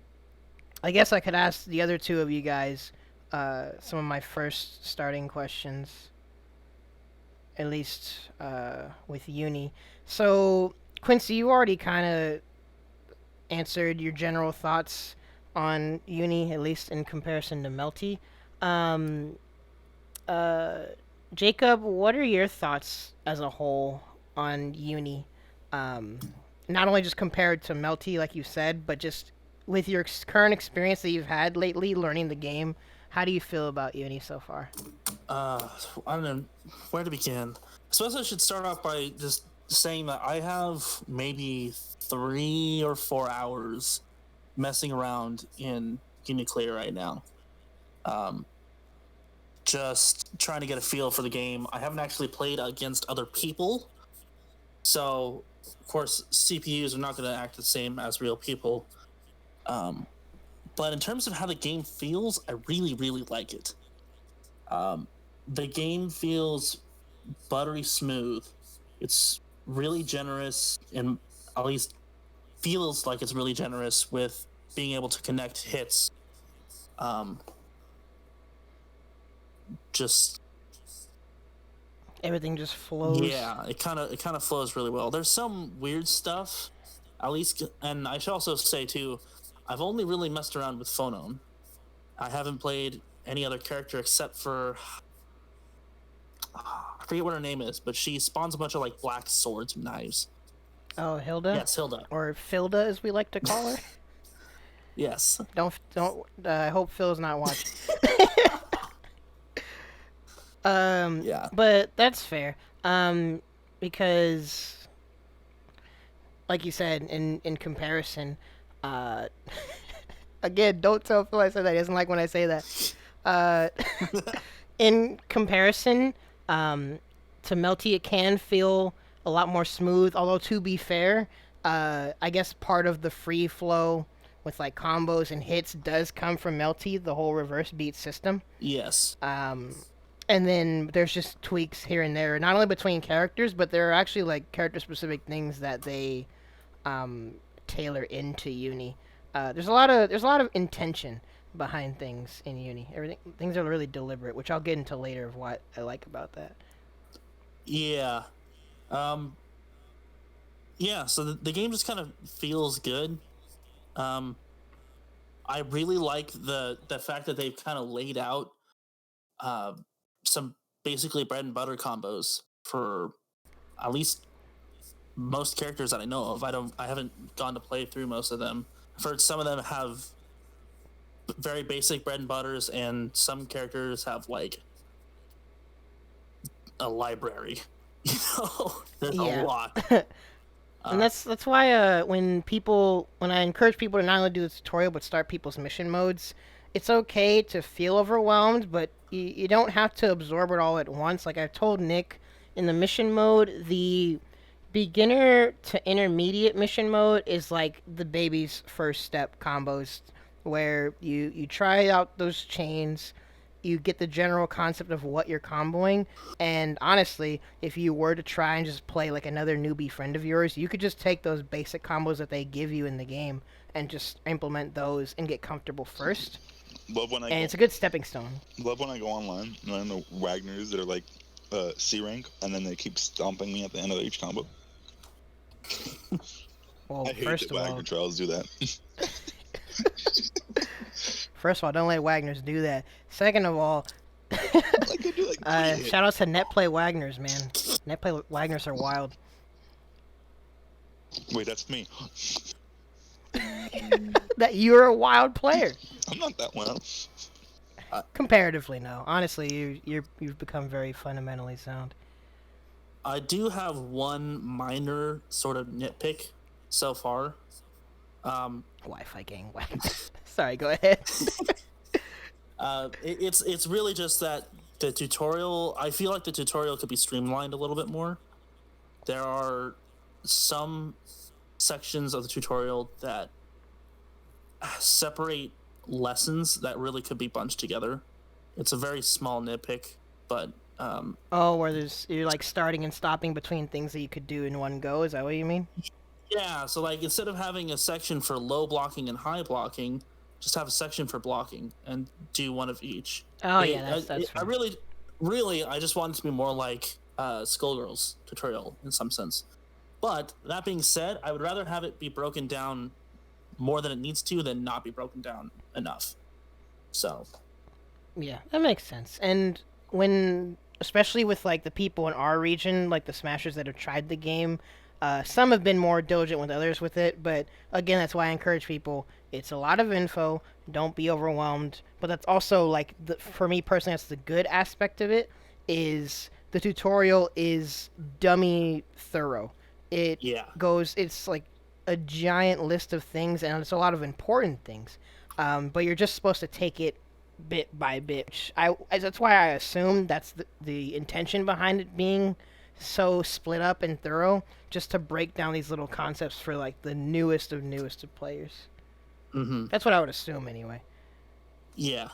guess I could ask the other two of you guys some of my first starting questions, at least with Uni. So, Quincy, you already kind of answered your general thoughts on Uni, at least in comparison to Melty. Jacob, what are your thoughts as a whole on Uni? Not only just compared to Melty, like you said, but just with your current experience that you've had lately learning the game, how do you feel about Uni so far? I don't know where to begin. I suppose I should start off by just saying that I have maybe 3 or 4 hours messing around in UNIcl-r right now. Just trying to get a feel for the game. I haven't actually played against other people, so of course CPUs are not going to act the same as real people. But in terms of how the game feels, I really, really like it. The game feels buttery smooth. It's really generous, and at least feels like it's really generous with being able to connect hits. Just everything just flows. Yeah, it kind of flows really well. There's some weird stuff, at least, and I should also say too, I've only really messed around with Phonon. I haven't played any other character except for I forget what her name is, but she spawns a bunch of like black swords and knives. Oh, Hilda? Yes, Hilda. Or Philda, as we like to call her. Yes. Don't. I hope Phil's not watching. Yeah. But that's fair. Because, like you said, in comparison, again, don't tell Phil I said that. He doesn't like when I say that. In comparison, to Melty, it can feel a lot more smooth. Although, to be fair, I guess part of the free flow with like combos and hits does come from Melty, the whole reverse beat system. Yes. And then there's just tweaks here and there, not only between characters, but there are actually like character-specific things that they tailor into Uni. There's a lot of intention behind things in Uni. Things are really deliberate, which I'll get into later of what I like about that. Yeah. Yeah, so the game just kind of feels good. I really like the fact that they've kind of laid out some basically bread and butter combos for at least most characters that I know of. I haven't gone to play through most of them. I've heard some of them have very basic bread and butters, and some characters have like a library. You know, there's a lot. And that's why when I encourage people to not only do the tutorial but start people's mission modes, it's okay to feel overwhelmed, but you don't have to absorb it all at once. Like I've told Nick, in the mission mode, the beginner to intermediate mission mode is like the baby's first step combos, where you try out those chains, you get the general concept of what you're comboing, and honestly, if you were to try and just play like another newbie friend of yours, you could just take those basic combos that they give you in the game and just implement those and get comfortable first. It's a good stepping stone. Love when I go online and I know Wagners that are like C rank, and then they keep stomping me at the end of each combo. Well, I hate that Wagner trials do that. First of all, don't let Wagners do that. Second of all, shout out to Netplay Wagners, man. Netplay Wagners are wild. Wait, that's me. That you're a wild player. I'm not that wild. Comparatively, no. Honestly, you've become very fundamentally sound. I do have one minor sort of nitpick so far. Wi-Fi gang Wagners. Sorry, go ahead. It's really just that the tutorial, I feel like the tutorial could be streamlined a little bit more. There are some sections of the tutorial that separate lessons that really could be bunched together. It's a very small nitpick, but where you're like starting and stopping between things that you could do in one go. Is that what you mean? Yeah, so like instead of having a section for low blocking and high blocking, just have a section for blocking and do one of each. Oh yeah, that's I really I just want it to be more like Skullgirls tutorial in some sense. But that being said, I would rather have it be broken down more than it needs to than not be broken down enough. So yeah, that makes sense. And especially with like the people in our region, like the smashers that have tried the game, some have been more diligent with others with it, but again, that's why I encourage people. It's a lot of info. Don't be overwhelmed. But that's also like for me personally, that's the good aspect of it. Is the tutorial is dummy thorough. It's like a giant list of things, and it's a lot of important things. But you're just supposed to take it bit by bit. That's why I assume that's the intention behind it being so split up and thorough, just to break down these little concepts for like the newest of players. Mm-hmm. That's what I would assume anyway. Yeah.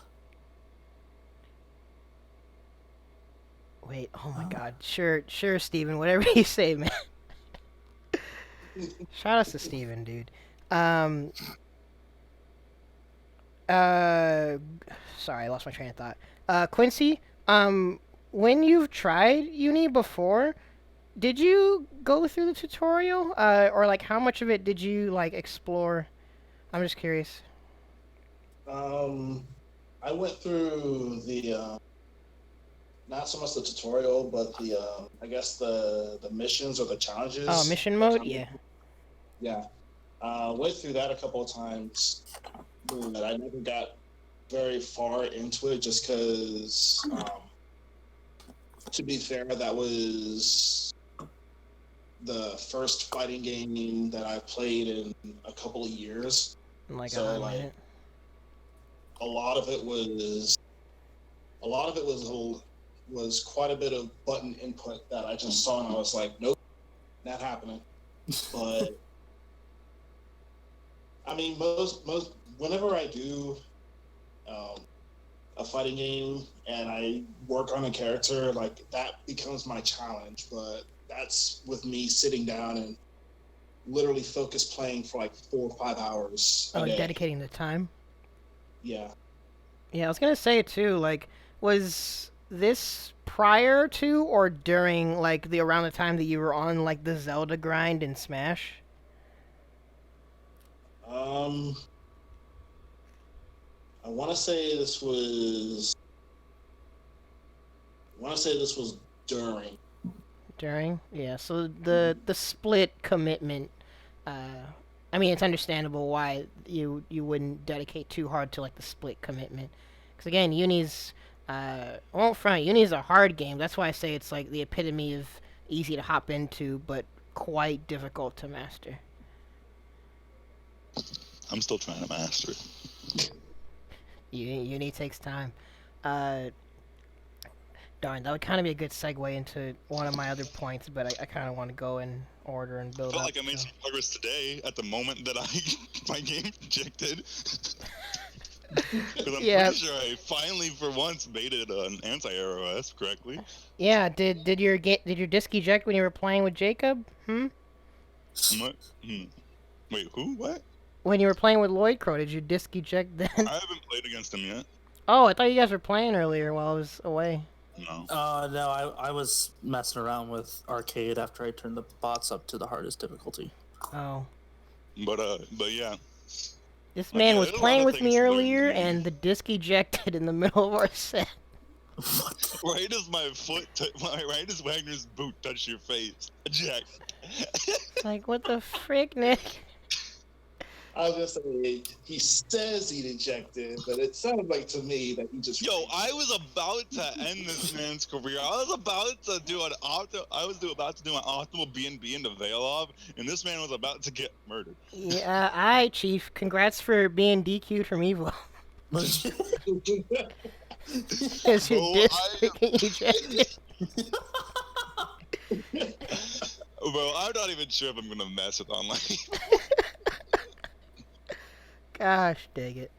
Wait, oh my god. Sure, Steven, whatever you say, man. Shout out to Steven, dude. Sorry, I lost my train of thought. Quincy, when you've tried Uni before, did you go through the tutorial? Or like how much of it did you like explore? I'm just curious. I went through the not so much the tutorial, but the I guess the missions or the challenges. Oh, mission mode, yeah. Yeah, went through that a couple of times, but I never got very far into it just because. To be fair, that was the first fighting game that I played in a couple of years. Like so like, a lot of it was quite a bit of button input that I just saw and I was like, nope, not happening. But I mean, most whenever I do um, a fighting game and I work on a character, like that becomes my challenge. But that's with me sitting down and literally focus playing for like 4 or 5 hours a Oh, day. dedicating the time. Yeah. Yeah, I was gonna say too. Like, was this prior to or during like the around the time that you were on like the Zelda grind in Smash? Um, I want to say this was. I want to say this was during. During, yeah. So the split commitment. I mean, it's understandable why you wouldn't dedicate too hard to like the split commitment, because again, Uni's won't front. Uni's a hard game. That's why I say it's like the epitome of easy to hop into, but quite difficult to master. I'm still trying to master it. Uni takes time. Uh, Darn, that would kind of be a good segue into one of my other points, but I kind of want to go in order and build Felt up. like I made some progress today at the moment that my game rejected. Because I'm Yeah. pretty sure I finally, for once, made it an anti-error OS correctly. Yeah, did your disc eject when you were playing with Jacob? What? Wait, who? What? When you were playing with Lloyd Crow, did your disc eject then? I haven't played against him yet. Oh, I thought you guys were playing earlier while I was away. No. No, I was messing around with arcade after I turned the bots up to the hardest difficulty. Oh. But yeah. This man yeah, was there's a lot playing of with things me to learn earlier, from you. and the disc ejected in the middle of our set. Right as my foot, right as Wagner's boot touched your face, eject. Like, what the frick, Nick? I was gonna say he says he ejected, but it sounded like to me that he just. Yo, I was about to end this man's career. I was about to do an optimal B&B into Veilov, and this man was about to get murdered. Yeah, alright, Chief. Congrats for being DQ'd from Evo. Because your Bro, disc freaking ejected. Bro, I'm not even sure if I'm gonna mess with online. Gosh, dang it.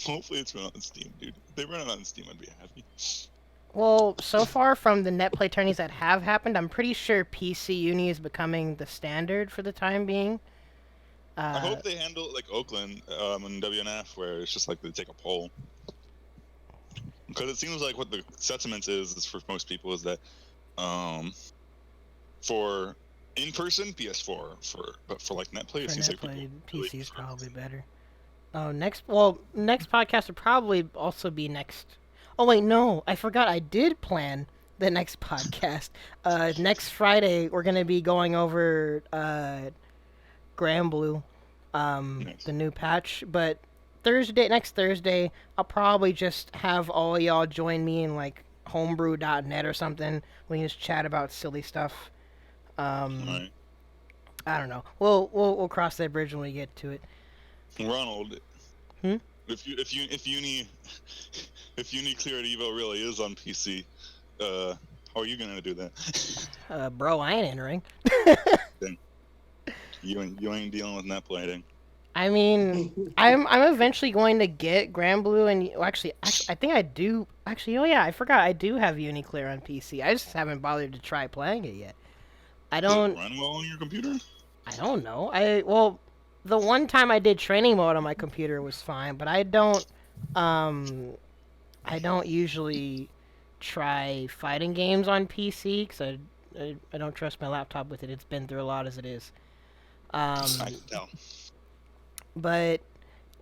Hopefully it's run on Steam, dude. If they run it on Steam, I'd be happy. Well, so far from the net play tourneys that have happened, I'm pretty sure PC Uni is becoming the standard for the time being. I hope they handle it like Oakland and WNF, where it's just like they take a poll. Because it seems like what the sentiment is for most people is that for in-person PS4, but for like net play, it For seems net like play, people PC is probably better. Oh, next podcast would probably also be next. Oh wait, no, I forgot. I did plan the next podcast. Next Friday we're gonna be going over Granblue, Nice. the new patch. But next Thursday, I'll probably just have all of y'all join me in like homebrew.net or something. We can just chat about silly stuff. Right. I don't know. We'll cross that bridge when we get to it. Ronald, Hmm? if UNIcl-r Evo really is on PC, how are you gonna do that? Bro, I ain't entering. You ain't dealing with net plating. I mean, I'm eventually going to get Granblue, and well, actually, I think I do. Actually, oh yeah, I forgot. I do have UNIcl-r on PC. I just haven't bothered to try playing it yet. I Does don't. it run well on your computer? I don't know. The one time I did training mode on my computer was fine, but I don't usually try fighting games on PC because I don't trust my laptop with it. It's been through a lot as it is. I can tell. But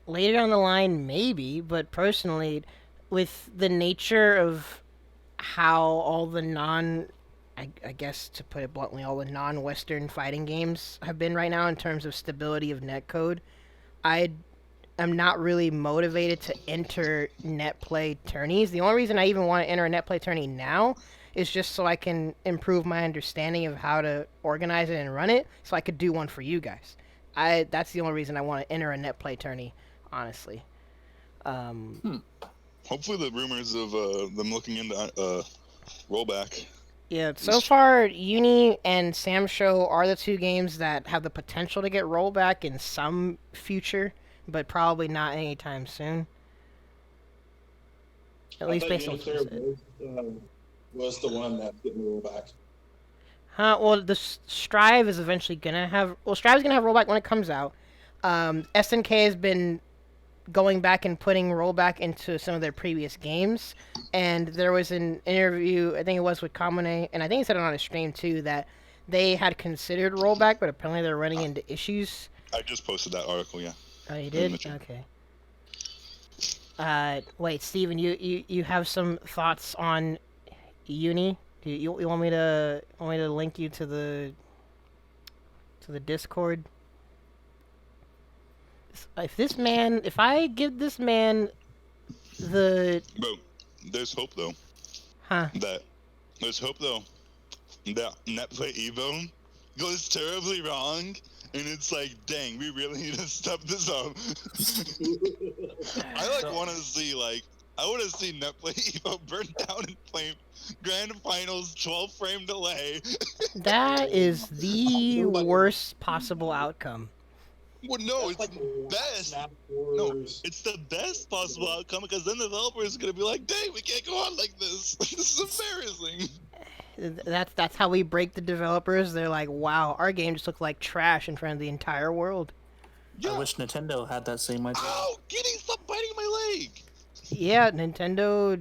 later on the line, maybe. But personally, with the nature of how all the I guess to put it bluntly, all the non-Western fighting games have been right now in terms of stability of netcode, I am not really motivated to enter net play tourneys. The only reason I even want to enter a net play tourney now is just so I can improve my understanding of how to organize it and run it, so I could do one for you guys. That's the only reason I want to enter a net play tourney, honestly. Hopefully the rumors of them looking into rollback Yeah, so far, Uni and SamSho are the two games that have the potential to get rollback in some future, but probably not anytime soon. At I least thought based on what's been UNIcl-r said. was the one that's getting rolled back. Huh? Well, the Strive is eventually gonna have. Well, Strive's gonna have rollback when it comes out. SNK has been going back and putting rollback into some of their previous games. And there was an interview, I think it was with Kamune, and I think he said it on his stream too, that they had considered rollback, but apparently they're running into issues. I just posted that article, yeah. Oh, you did? Okay. Wait, Steven, you have some thoughts on Uni? You want me to link you to the Discord? If I give this man the... But there's hope, though. Huh? There's hope, though, that Netplay Evo goes terribly wrong, and it's like, dang, we really need to step this up. I want to see, I want to see Netplay Evo burn down in flame. Grand Finals, 12-frame delay. That is the worst possible outcome. Well, no, it's the best. No, it's the best possible outcome, because then the developer is going to be like, dang, we can't go on like this. This is embarrassing. That's how we break the developers. They're like, wow, our game just looked like trash in front of the entire world. Yeah. I wish Nintendo had that same idea. Oh, Giddy, stop biting my leg! Yeah, Nintendo...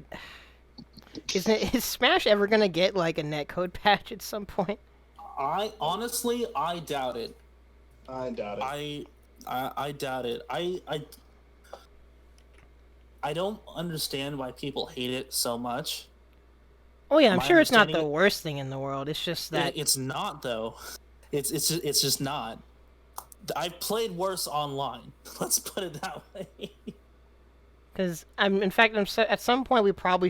Is Smash ever gonna get, a netcode patch at some point? I doubt it. I doubt it. I doubt it. I don't understand why people hate it so much. Oh yeah, I'm sure it's not the worst thing in the world. It's just that it's not though. It's just not. I've played worse online. Let's put it that way. Because at some point we probably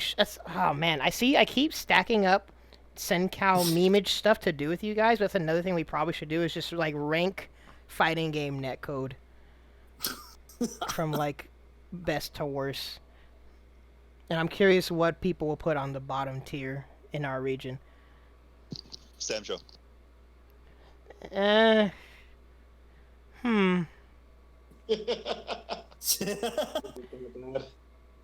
oh man, I keep stacking up Senkow memeage stuff to do with you guys. But that's another thing we probably should do is just rank fighting game netcode from best to worst. And I'm curious what people will put on the bottom tier in our region. SamSho.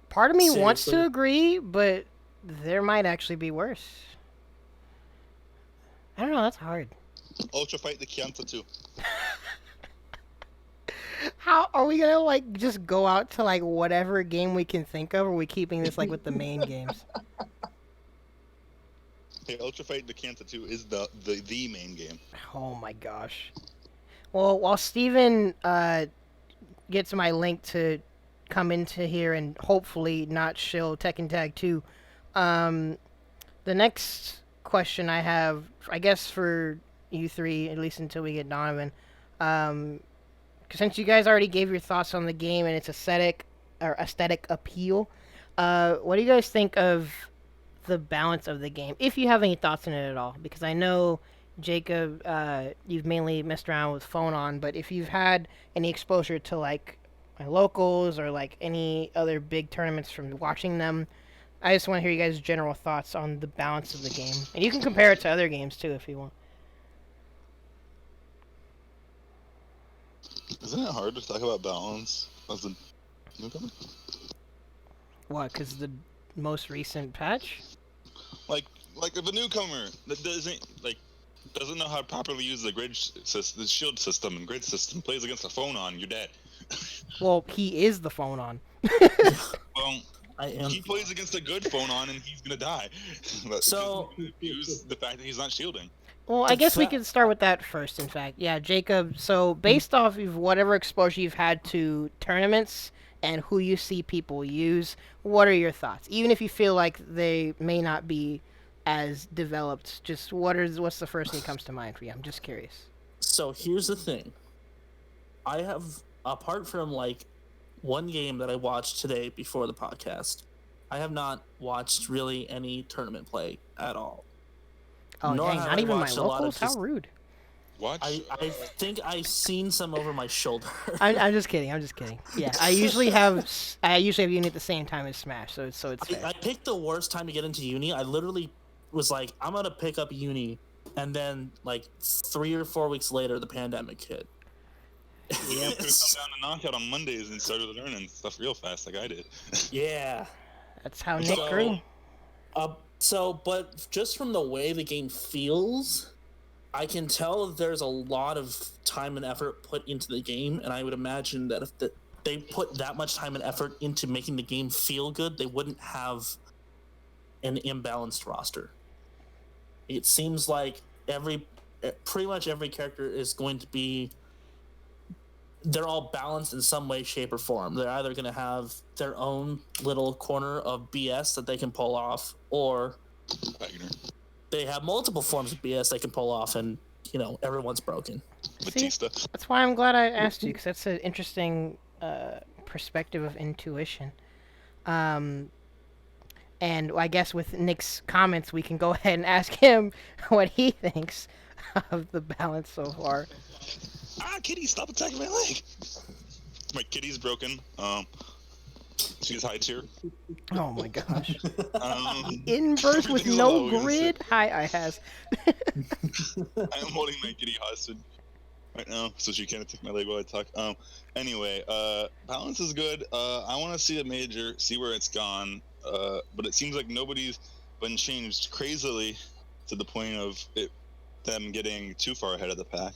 Part of me wants to agree, but there might actually be worse. I don't know, that's hard. Ultra Fight the Chianti too. How are we gonna just go out to whatever game we can think of, or are we keeping this with the main games? Hey, Ultra Fight the Chianti 2 is the main game. Oh my gosh. Well, while Steven gets my link to come into here and hopefully not shill Tekken Tag 2, the next question I have, I guess for you three, at least until we get Donovan, since you guys already gave your thoughts on the game and its aesthetic appeal, what do you guys think of the balance of the game, if you have any thoughts on it at all? Because I know, Jacob, you've mainly messed around with phone on, but if you've had any exposure to my locals or any other big tournaments from watching them, I just want to hear you guys' general thoughts on the balance of the game. And you can compare it to other games too if you want. Isn't it hard to talk about balance as a newcomer? What, because the most recent patch? Like if a newcomer that doesn't know how to properly use the shield system and grid system plays against a phone on, you're dead. Well, he is the phone on. Well, he plays against a good phone on and he's gonna die. So use the fact that he's not shielding. Well, I guess we could start with that first, in fact. Yeah, Jacob, so based off of whatever exposure you've had to tournaments and who you see people use, what are your thoughts? Even if you feel like they may not be as developed, just what's the first thing that comes to mind for you? I'm just curious. So here's the thing. I have, apart from one game that I watched today before the podcast, I have not watched really any tournament play at all. Oh, dang, not even my locals? How rude. Watch. I think I've seen some over my shoulder. I'm just kidding. Yeah, I usually have Uni at the same time as Smash, so it's fair. I picked the worst time to get into Uni. I literally was like, I'm gonna pick up Uni, and then like 3 or 4 weeks later, the pandemic hit. You could come down to knockout on Mondays and started learning stuff real fast, like I did. Yeah. That's how Nick grew. But just from the way the game feels, I can tell that there's a lot of time and effort put into the game, and I would imagine that if they put that much time and effort into making the game feel good, they wouldn't have an imbalanced roster. It seems like pretty much every character is going to be, they're all balanced in some way, shape, or form. They're either going to have their own little corner of BS that they can pull off, or they have multiple forms of BS they can pull off, and, you know, everyone's broken. Batista. See, that's why I'm glad I asked you, because that's an interesting perspective of intuition. And I guess with Nick's comments, we can go ahead and ask him what he thinks of the balance so far. Kitty, stop attacking my leg! My kitty's broken. She's high tier. Oh my gosh. Inverse with no grid? Hi, I has. I'm holding my kitty hostage right now, so she can't attack my leg while I talk. Anyway, balance is good. I want to see a major, see where it's gone. But it seems like nobody's been changed crazily to the point of them getting too far ahead of the pack.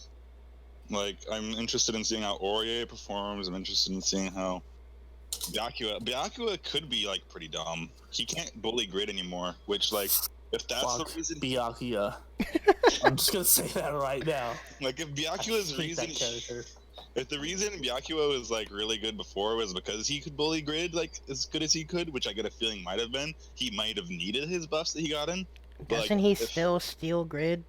Like, I'm interested in seeing how Aurier performs. I'm interested in seeing how Byakuya could be, like, pretty dumb. He can't bully grid anymore, which, like, if that's the reason... Byakuya. I'm just gonna say that right now. Like, if Byakuya's reason... If the reason Byakuya was, like, really good before was because he could bully grid, like, as good as he could, which I get a feeling might have been, he might have needed his buffs that he got in. But, doesn't he still steal grid?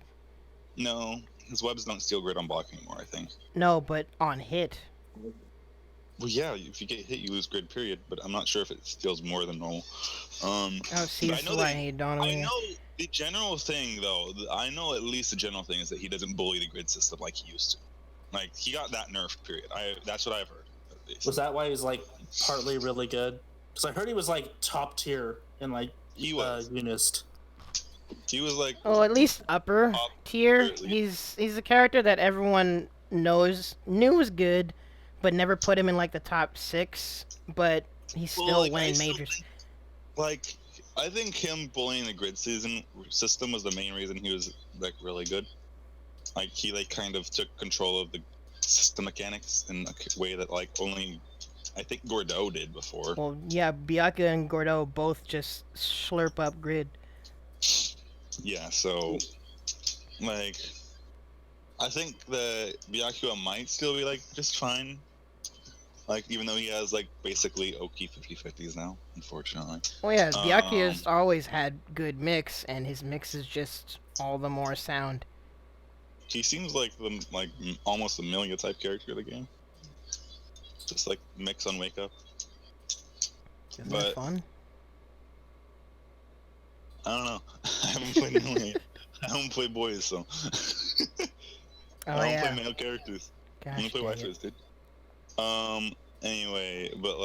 No. His webs don't steal grid on block anymore, I think. No, but on hit. Well, yeah, if you get hit, you lose grid, period. But I'm not sure if it steals more than normal. See, this is why I need Donnelly. I know the general thing, though. I know at least the general thing is that he doesn't bully the grid system like he used to. Like, he got that nerfed, period. That's what I've heard. Was that why he's, like, partly really good? Because I heard he was, like, top tier in, like, Unist. He was like... Oh, at least upper tier. He's a character that everyone knew was good, but never put him in, like, the top 6. But he's still winning majors. I think him bullying the grid system was the main reason he was, like, really good. Like, he, like, kind of took control of the system mechanics in a way that, like, only... I think Gordeau did before. Well, yeah, Byakuya and Gordeau both just slurp up grid. Yeah, so, like, I think the Byakuya might still be, like, just fine. Like, even though he has, like, basically Oki 50-50s now, unfortunately. Well, yeah, Byakuya's always had good mix, and his mix is just all the more sound. He seems like almost a Amelia type character of the game. Just, like, mix on Wake Up. Isn't that fun? I don't know. I haven't played Amelia. I haven't played boys, so... I don't play male characters. Gosh, I don't play waifus, dude. Anyway, but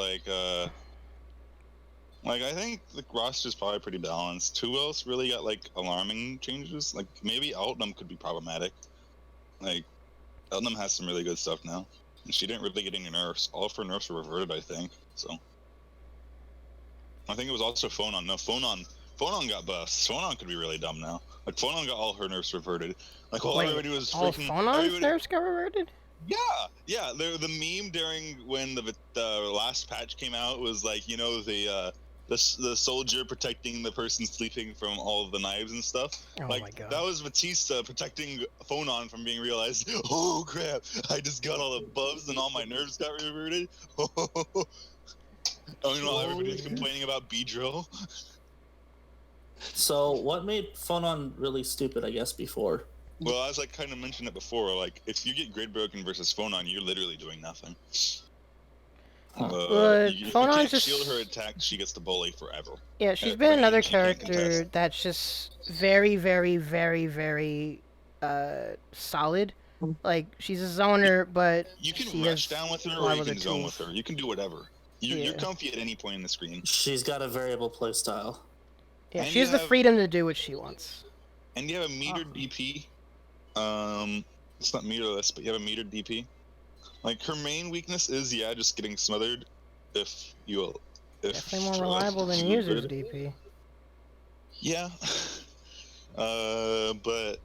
I think the roster's probably pretty balanced. Who else really got, like, alarming changes? Like, maybe Altnum could be problematic. Like, Altnum has some really good stuff now. And she didn't really get any nerfs. All of her nerfs were reverted, I think, so... I think it was also Phonon. No, Phonon got buffs. Phonon could be really dumb now. Like, Phonon got all her nerfs reverted. Like, everybody was all Phonon's nerfs got reverted? Yeah. The meme during when the last patch came out was like, you know, the soldier protecting the person sleeping from all of the knives and stuff. Oh like, my god. That was Batista protecting Phonon from being realized. Oh crap! I just got all the buffs and all my nerves got reverted. Oh, you know, everybody's complaining about B-Drill. So, what made Phonon really stupid, I guess, before? Well, as I kind of mentioned it before, like, if you get grid broken versus Phonon, you're literally doing nothing. You can't shield her attack, she gets to bully forever. Yeah, she's been another character that's just very, very, very, very solid. Like, she's a zoner, but you can rush down with her or you can zone with her. You can do whatever. You're comfy at any point in the screen. She's got a variable playstyle. Yeah, And she you has the have- freedom to do what she wants. And you have a metered DP. It's not meterless, but you have a metered DP. Like, her main weakness is, just getting smothered if you... Definitely more reliable than users DP. Yeah. But,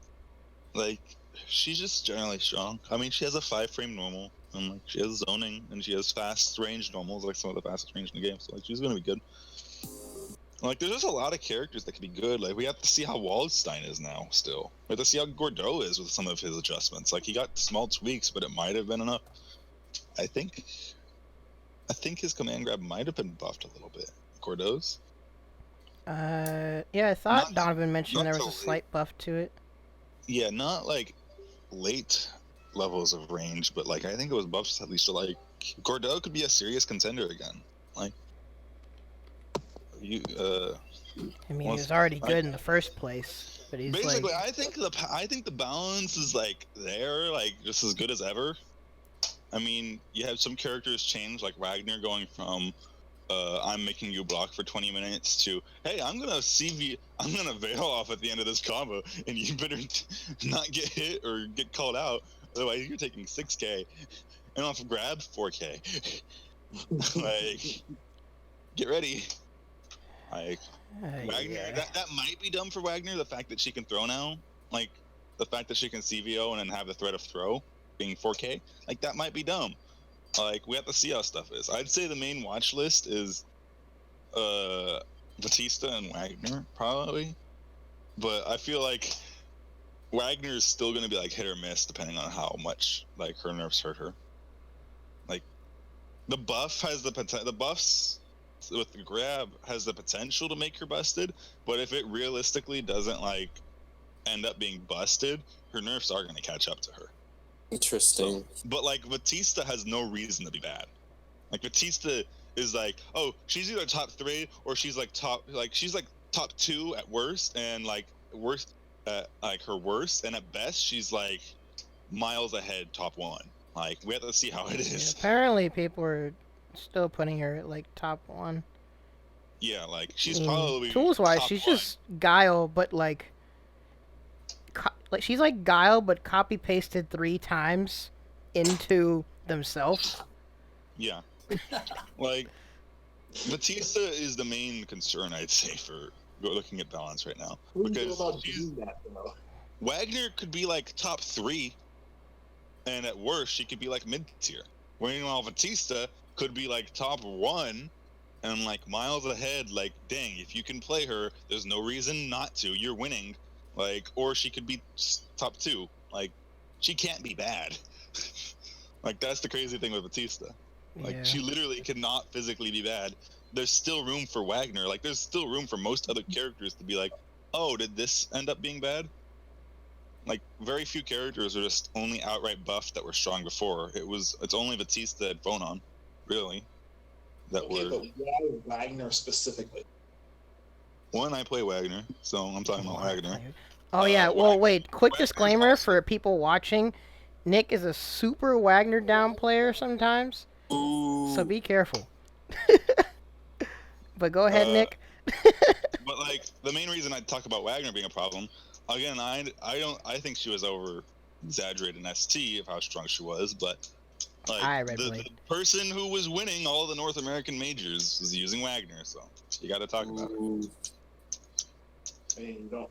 like, she's just generally strong. I mean, she has a 5-frame normal, and, like, she has zoning, and she has fast range normals, like some of the fastest range in the game, so, like, she's gonna be good. Like, there's just a lot of characters that could be good. Like, we have to see how Waldstein is now, still. We have to see how Gordeau is with some of his adjustments. Like, he got small tweaks, but it might have been enough. I think his command grab might have been buffed a little bit. Gordeau's? Yeah, I thought Donovan mentioned there was so a slight buff to it. Yeah, not, like, late levels of range, but, like, I think it was buffs at least to, like, Gordeau could be a serious contender again. Like, he was already good in the first place, but he's basically, like... I think the balance is like there, like just as good as ever. I mean, you have some characters change, like Wagner going from I'm making you block for 20 minutes to, hey, I'm gonna veil off at the end of this combo, and you better not get hit or get called out, otherwise you're taking 6k and off grab 4k. Like, get ready. Like, Wagner, yeah. that might be dumb for Wagner, the fact that she can throw now. Like, the fact that she can CVO and then have the threat of throw being 4k. Like, that might be dumb. Like, we have to see how stuff is. I'd say the main watch list is Batista and Wagner, probably. But I feel like Wagner is still going to be, like, hit or miss depending on how much, like, her nerfs hurt her. Like, the buff has the potential. The buffs with the grab has the potential to make her busted, but if it realistically doesn't like end up being busted, her nerfs are going to catch up to her. Interesting. But like Batista has no reason to be bad. Like Batista is like, oh, she's either top 3 or she's like top 2 at worst, and like worst at like her worst, and at best she's like miles ahead top 1. Like, we have to see how it is. Yeah, apparently people are still putting her at like top 1. Yeah, like she's probably tools wise, top she's 1. just Guile, but like she's like Guile, but copy pasted 3 times into themselves. Yeah, like Batista is the main concern, I'd say, for looking at balance right now. Who do you Because feel about doing that, though? Wagner could be like top 3, and at worst she could be like mid tier. Meanwhile, Batista could be like top 1 and like miles ahead. Like, dang, if you can play her, there's no reason not to. You're winning. Like, or she could be top 2. Like, she can't be bad. Like, that's the crazy thing with Batista. Like, Yeah. she literally cannot physically be bad. There's still room for Wagner. Like, there's still room for most other characters to be like, oh, did this end up being bad? Like, very few characters are just only outright buffed that were strong before. It's only Batista and Phonon, really, that Okay, were... but why Wagner specifically? One, I play Wagner, so I'm talking about Wagner. Oh yeah, well Wagner- wait, quick Wagner's disclaimer awesome. for people watching. Nick is a super Wagner down player sometimes, Ooh. so be careful. But go ahead, Uh, Nick. But like, the main reason I talk about Wagner being a problem, again, I think she was over exaggerated in ST of how strong she was, but like I read the Blade. person who was winning all the North American majors was using Wagner, so you got to talk about it. Ooh. I mean, you don't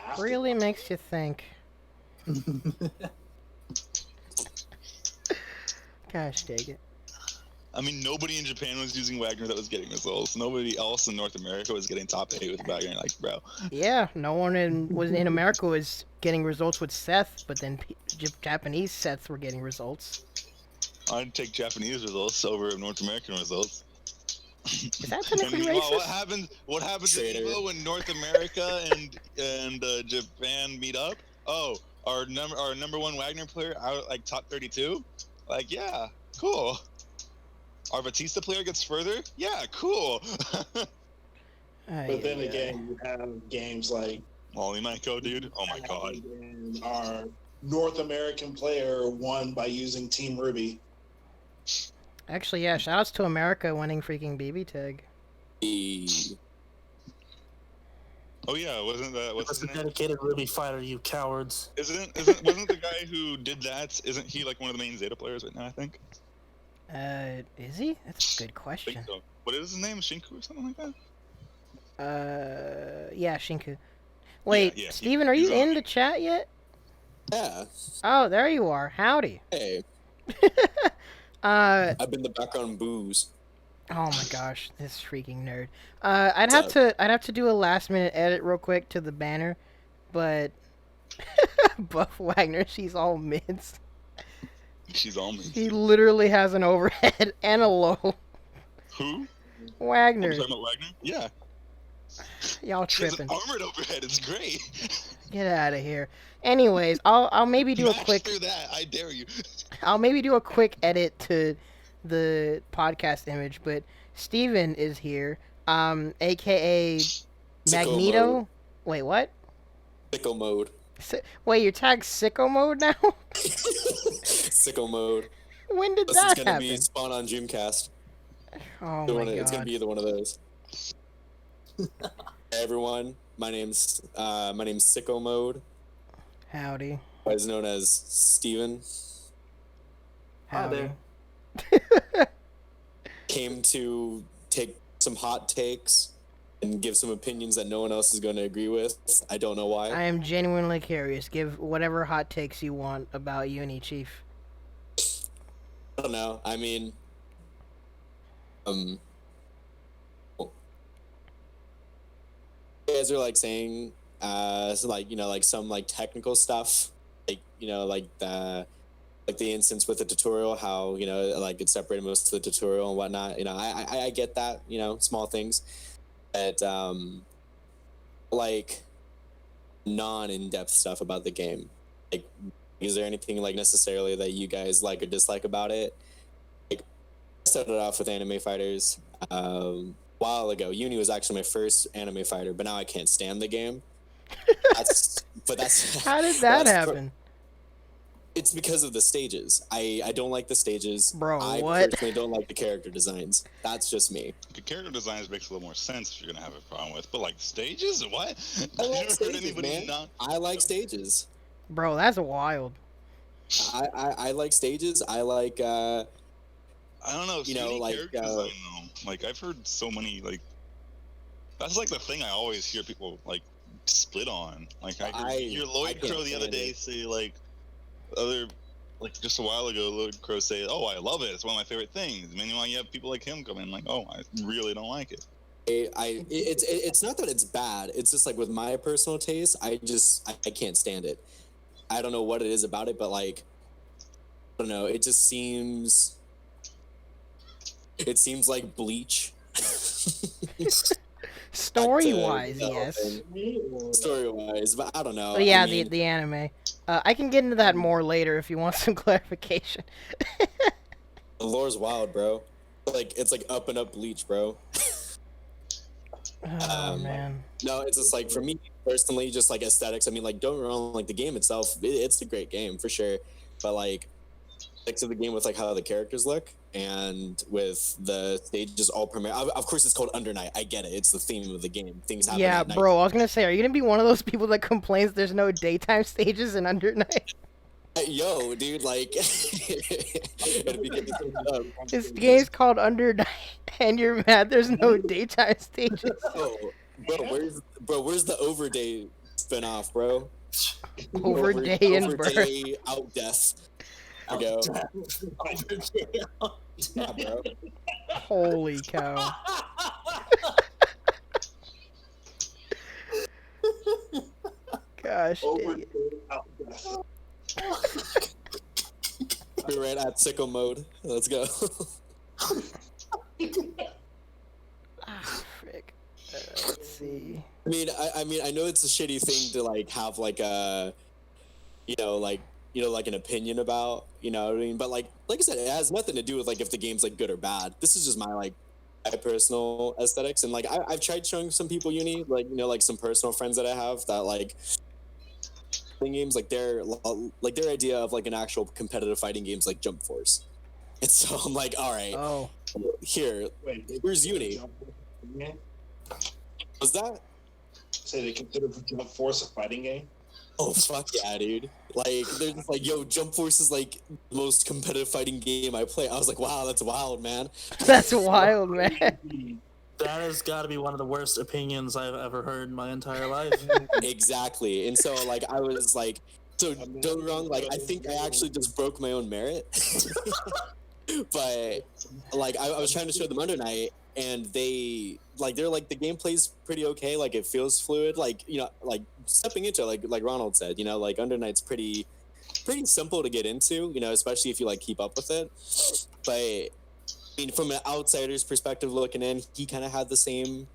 have to. Really makes you think. Gosh dang it. I mean, nobody in Japan was using Wagner that was getting results. Nobody else in North America was getting top 8 with Wagner. Like, bro, Yeah, no one in America was getting results with Seth, but then Japanese Seths were getting results. I'd take Japanese results over North American results. Is that technically And meanwhile, racist? What happens in Traitor. Evo when North America and Japan meet up? Oh, our number 1 Wagner player out like top 32. Like, yeah, cool. Our Batista player gets further. Yeah, cool. But then again, you have games like Molly Michael, dude. Oh my god. and our North American player won by using Team Ruby. Actually, yeah, shoutouts to America winning freaking BBTag. E- Oh yeah, wasn't that what's That's his a name? dedicated Ruby fighter, you cowards. Wasn't the guy who did that? Isn't he like one of the main Zeta players right now? I think. Is he? That's a good I think question. so. What is his name? Shinku or something like that? Yeah, Shinku. Wait, yeah, Steven, are he's you on in it. the chat yet? Yeah. Oh, there you are. Howdy. Hey, Uh, I've been the background booze. oh my gosh, this freaking nerd. What's up? I'd have to do a last minute edit real quick to the banner, but Buff Wagner, she's all mids. She's all me. He literally has an overhead and a low. Who? Wagner, Are we talking about Wagner? Yeah. y'all She has an tripping. armored overhead. It's great. Get out of here. Anyways, I'll maybe do a quick Master that. I dare you. I'll maybe do a quick edit to the podcast image, but Steven is here, aka Magneto. Mode. Wait, what? SickoMode. Wait, you're tagged SickoMode now? SickoMode. When did This that is gonna happen? be Spawn on Dreamcast. Oh The my one- It's gonna god. be one of those. Hey everyone, my name's SickoMode, Howdy. otherwise known as Steven. Hi Howdy. there. Came to take some hot takes and give some opinions that no one else is going to agree with. I don't know why. I am genuinely curious. Give whatever hot takes you want about Uni, Chief. I don't know. I mean, you guys are like saying, so like like some like technical stuff, like like the instance with the tutorial, how like it's separated most of the tutorial and whatnot. I get that. Small things, but like non-in-depth stuff about the game. Like, is there anything like necessarily that you guys like or dislike about it? Like, I started off with anime fighters a while ago. Uni was actually my first anime fighter, but now I can't stand the game. That's How did that that's- happen? It's because of the stages. I don't like the stages. Bro, I what? personally don't like the character designs. That's just me. The character designs makes a little more sense if you're gonna have a problem with, but like stages, what? I I've like never heard stages, anybody man. not. I like stages. Bro, that's wild. I like stages. I like I don't know. You know, shitty like, character design though. Like I've heard so many like. That's like the thing I always hear people like split on. Like I heard your I Lloyd can't Crow the other stand day it. say like just a while ago, Lloyd Crow say, "Oh, I love it. It's one of my favorite things." Meanwhile, you have people like him come in like, "Oh, I really don't like it." It's not that it's bad. It's just like with my personal taste, I can't stand it. I don't know what it is about it, but like I don't know. It just seems. It seems like Bleach. Story-wise, yes. Story-wise, but I don't know. But yeah, I mean, the anime. I can get into that more later if you want some clarification. the lore's wild, bro. Like it's like up and up Bleach, bro. Oh man. No, it's just like for me personally, just like aesthetics. I mean, like don't get me wrong, like the game itself, it's a great game for sure. But like, to the game with like how the characters look and with the stages all premiere. Of course, it's called Under Night. I get it. It's the theme of the game. Things happen. Yeah, at night. bro. I was gonna say, are you gonna be one of those people that complains there's no daytime stages in Under Night? Yo, dude, like, it'd be good to take it up. This game's called Under Night, and you're mad there's no daytime stages. Oh, where's the Overday spinoff, bro? Overday and birth. Overday out death. There we go. Yeah, bro. Holy cow. Gosh dang it. We're right at SickoMode. Let's go. Ah, frick. Let's see. I mean, I know it's a shitty thing to like have like a, like an opinion about, you know what I mean? But like I said, it has nothing to do with like if the game's like good or bad. This is just my personal aesthetics, and like I've tried showing some people Uni, like like some personal friends that I have that like fighting games, like their idea of like an actual competitive fighting games like Jump Force. And so I'm like, all right, Oh, here's Uni. Was that? say they consider Jump Force a fighting game. Oh fuck yeah, dude! Like they're just like, yo, Jump Force is like the most competitive fighting game I play. I was like, wow, that's wild, man. That's wild, man. That has got to be one of the worst opinions I've ever heard in my entire life. Exactly. And so like I was like, so don't get me wrong, like I think I actually just broke my own merit. But like I was trying to show them Under Night, and they're like, the gameplay's pretty okay, like it feels fluid, like, you know, like stepping into it, like Ronald said, you know, like Under Night's pretty simple to get into, you know, especially if you like keep up with it. But I mean, from an outsider's perspective looking in, he kind of had the same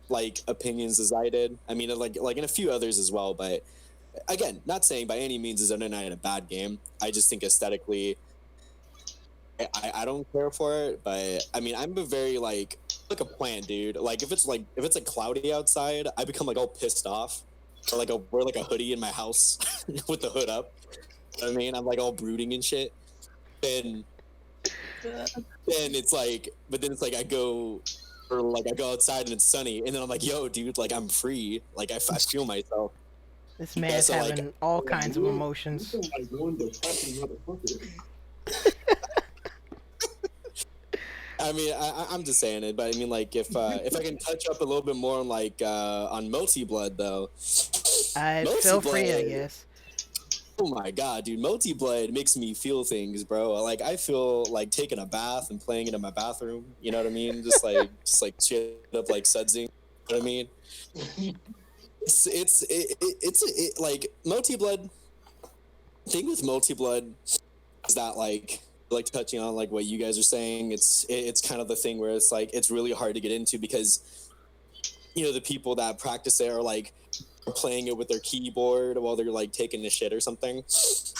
like opinions as I did. I mean, like in a few others as well. But again, not saying by any means is Under Night a bad game. I just think aesthetically, I don't care for it. But I mean, I'm a very like a plant, dude. Like if it's like cloudy outside, I become like all pissed off. Or like I wear like a hoodie in my house with the hood up. You know what I mean, I'm like all brooding and shit. And then it's like, I go outside and it's sunny, and then I'm like, yo, dude, like I'm free, like I feel myself. This man's so, like, having all kinds of emotions. I mean, I'm just saying it, but I mean, like, if I can touch up a little bit more on like on Melty Blood though. Feel free, I guess. Oh my god, dude, Melty Blood makes me feel things, bro. Like I feel like taking a bath and playing it in my bathroom. You know what I mean? Just like straight up like sudsing. You know what I mean? It's like Melty Blood. Thing with Melty Blood is that like touching on like what you guys are saying. It's kind of the thing where it's like it's really hard to get into because, you know, the people that practice it are like playing it with their keyboard while they're like taking a shit or something. You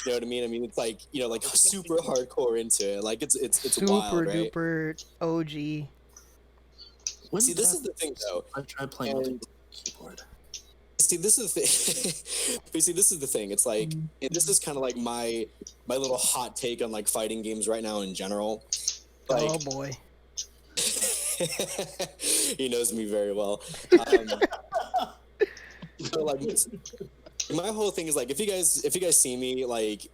know what I mean? I mean, it's like, you know, like super hardcore into it. Like it's super wild, right? duper OG. See, this is the thing though. I tried playing with the keyboard. See, this is the thing. But see, this is the thing. It's like, and this is kind of like my little hot take on like fighting games right now in general. Like, Oh boy. He knows me very well. So like my whole thing is like, if you guys see me, like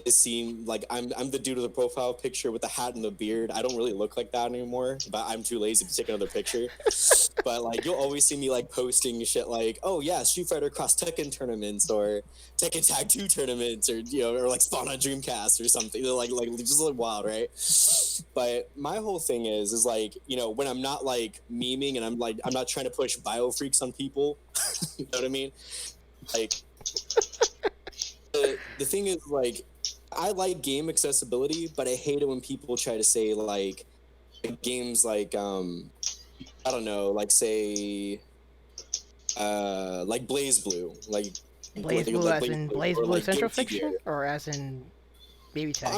it seem like I'm the dude with the profile picture with the hat and the beard. I don't really look like that anymore, but I'm too lazy to take another picture. But like you'll always see me like posting shit like, oh yeah, Street Fighter Cross Tekken tournaments or Tekken Tag 2 tournaments, or you know, or like Spawn on Dreamcast or something. They're like just like wild, right? But my whole thing is like, you know, when I'm not like memeing and I'm not trying to push bio freaks on people. You know what I mean? Like the thing is like, I like game accessibility, but I hate it when people try to say like games like I don't know, like say like Blaze Blue, like Blaze Blue as in Blaze Blue Central Fiction, or as in BBTag?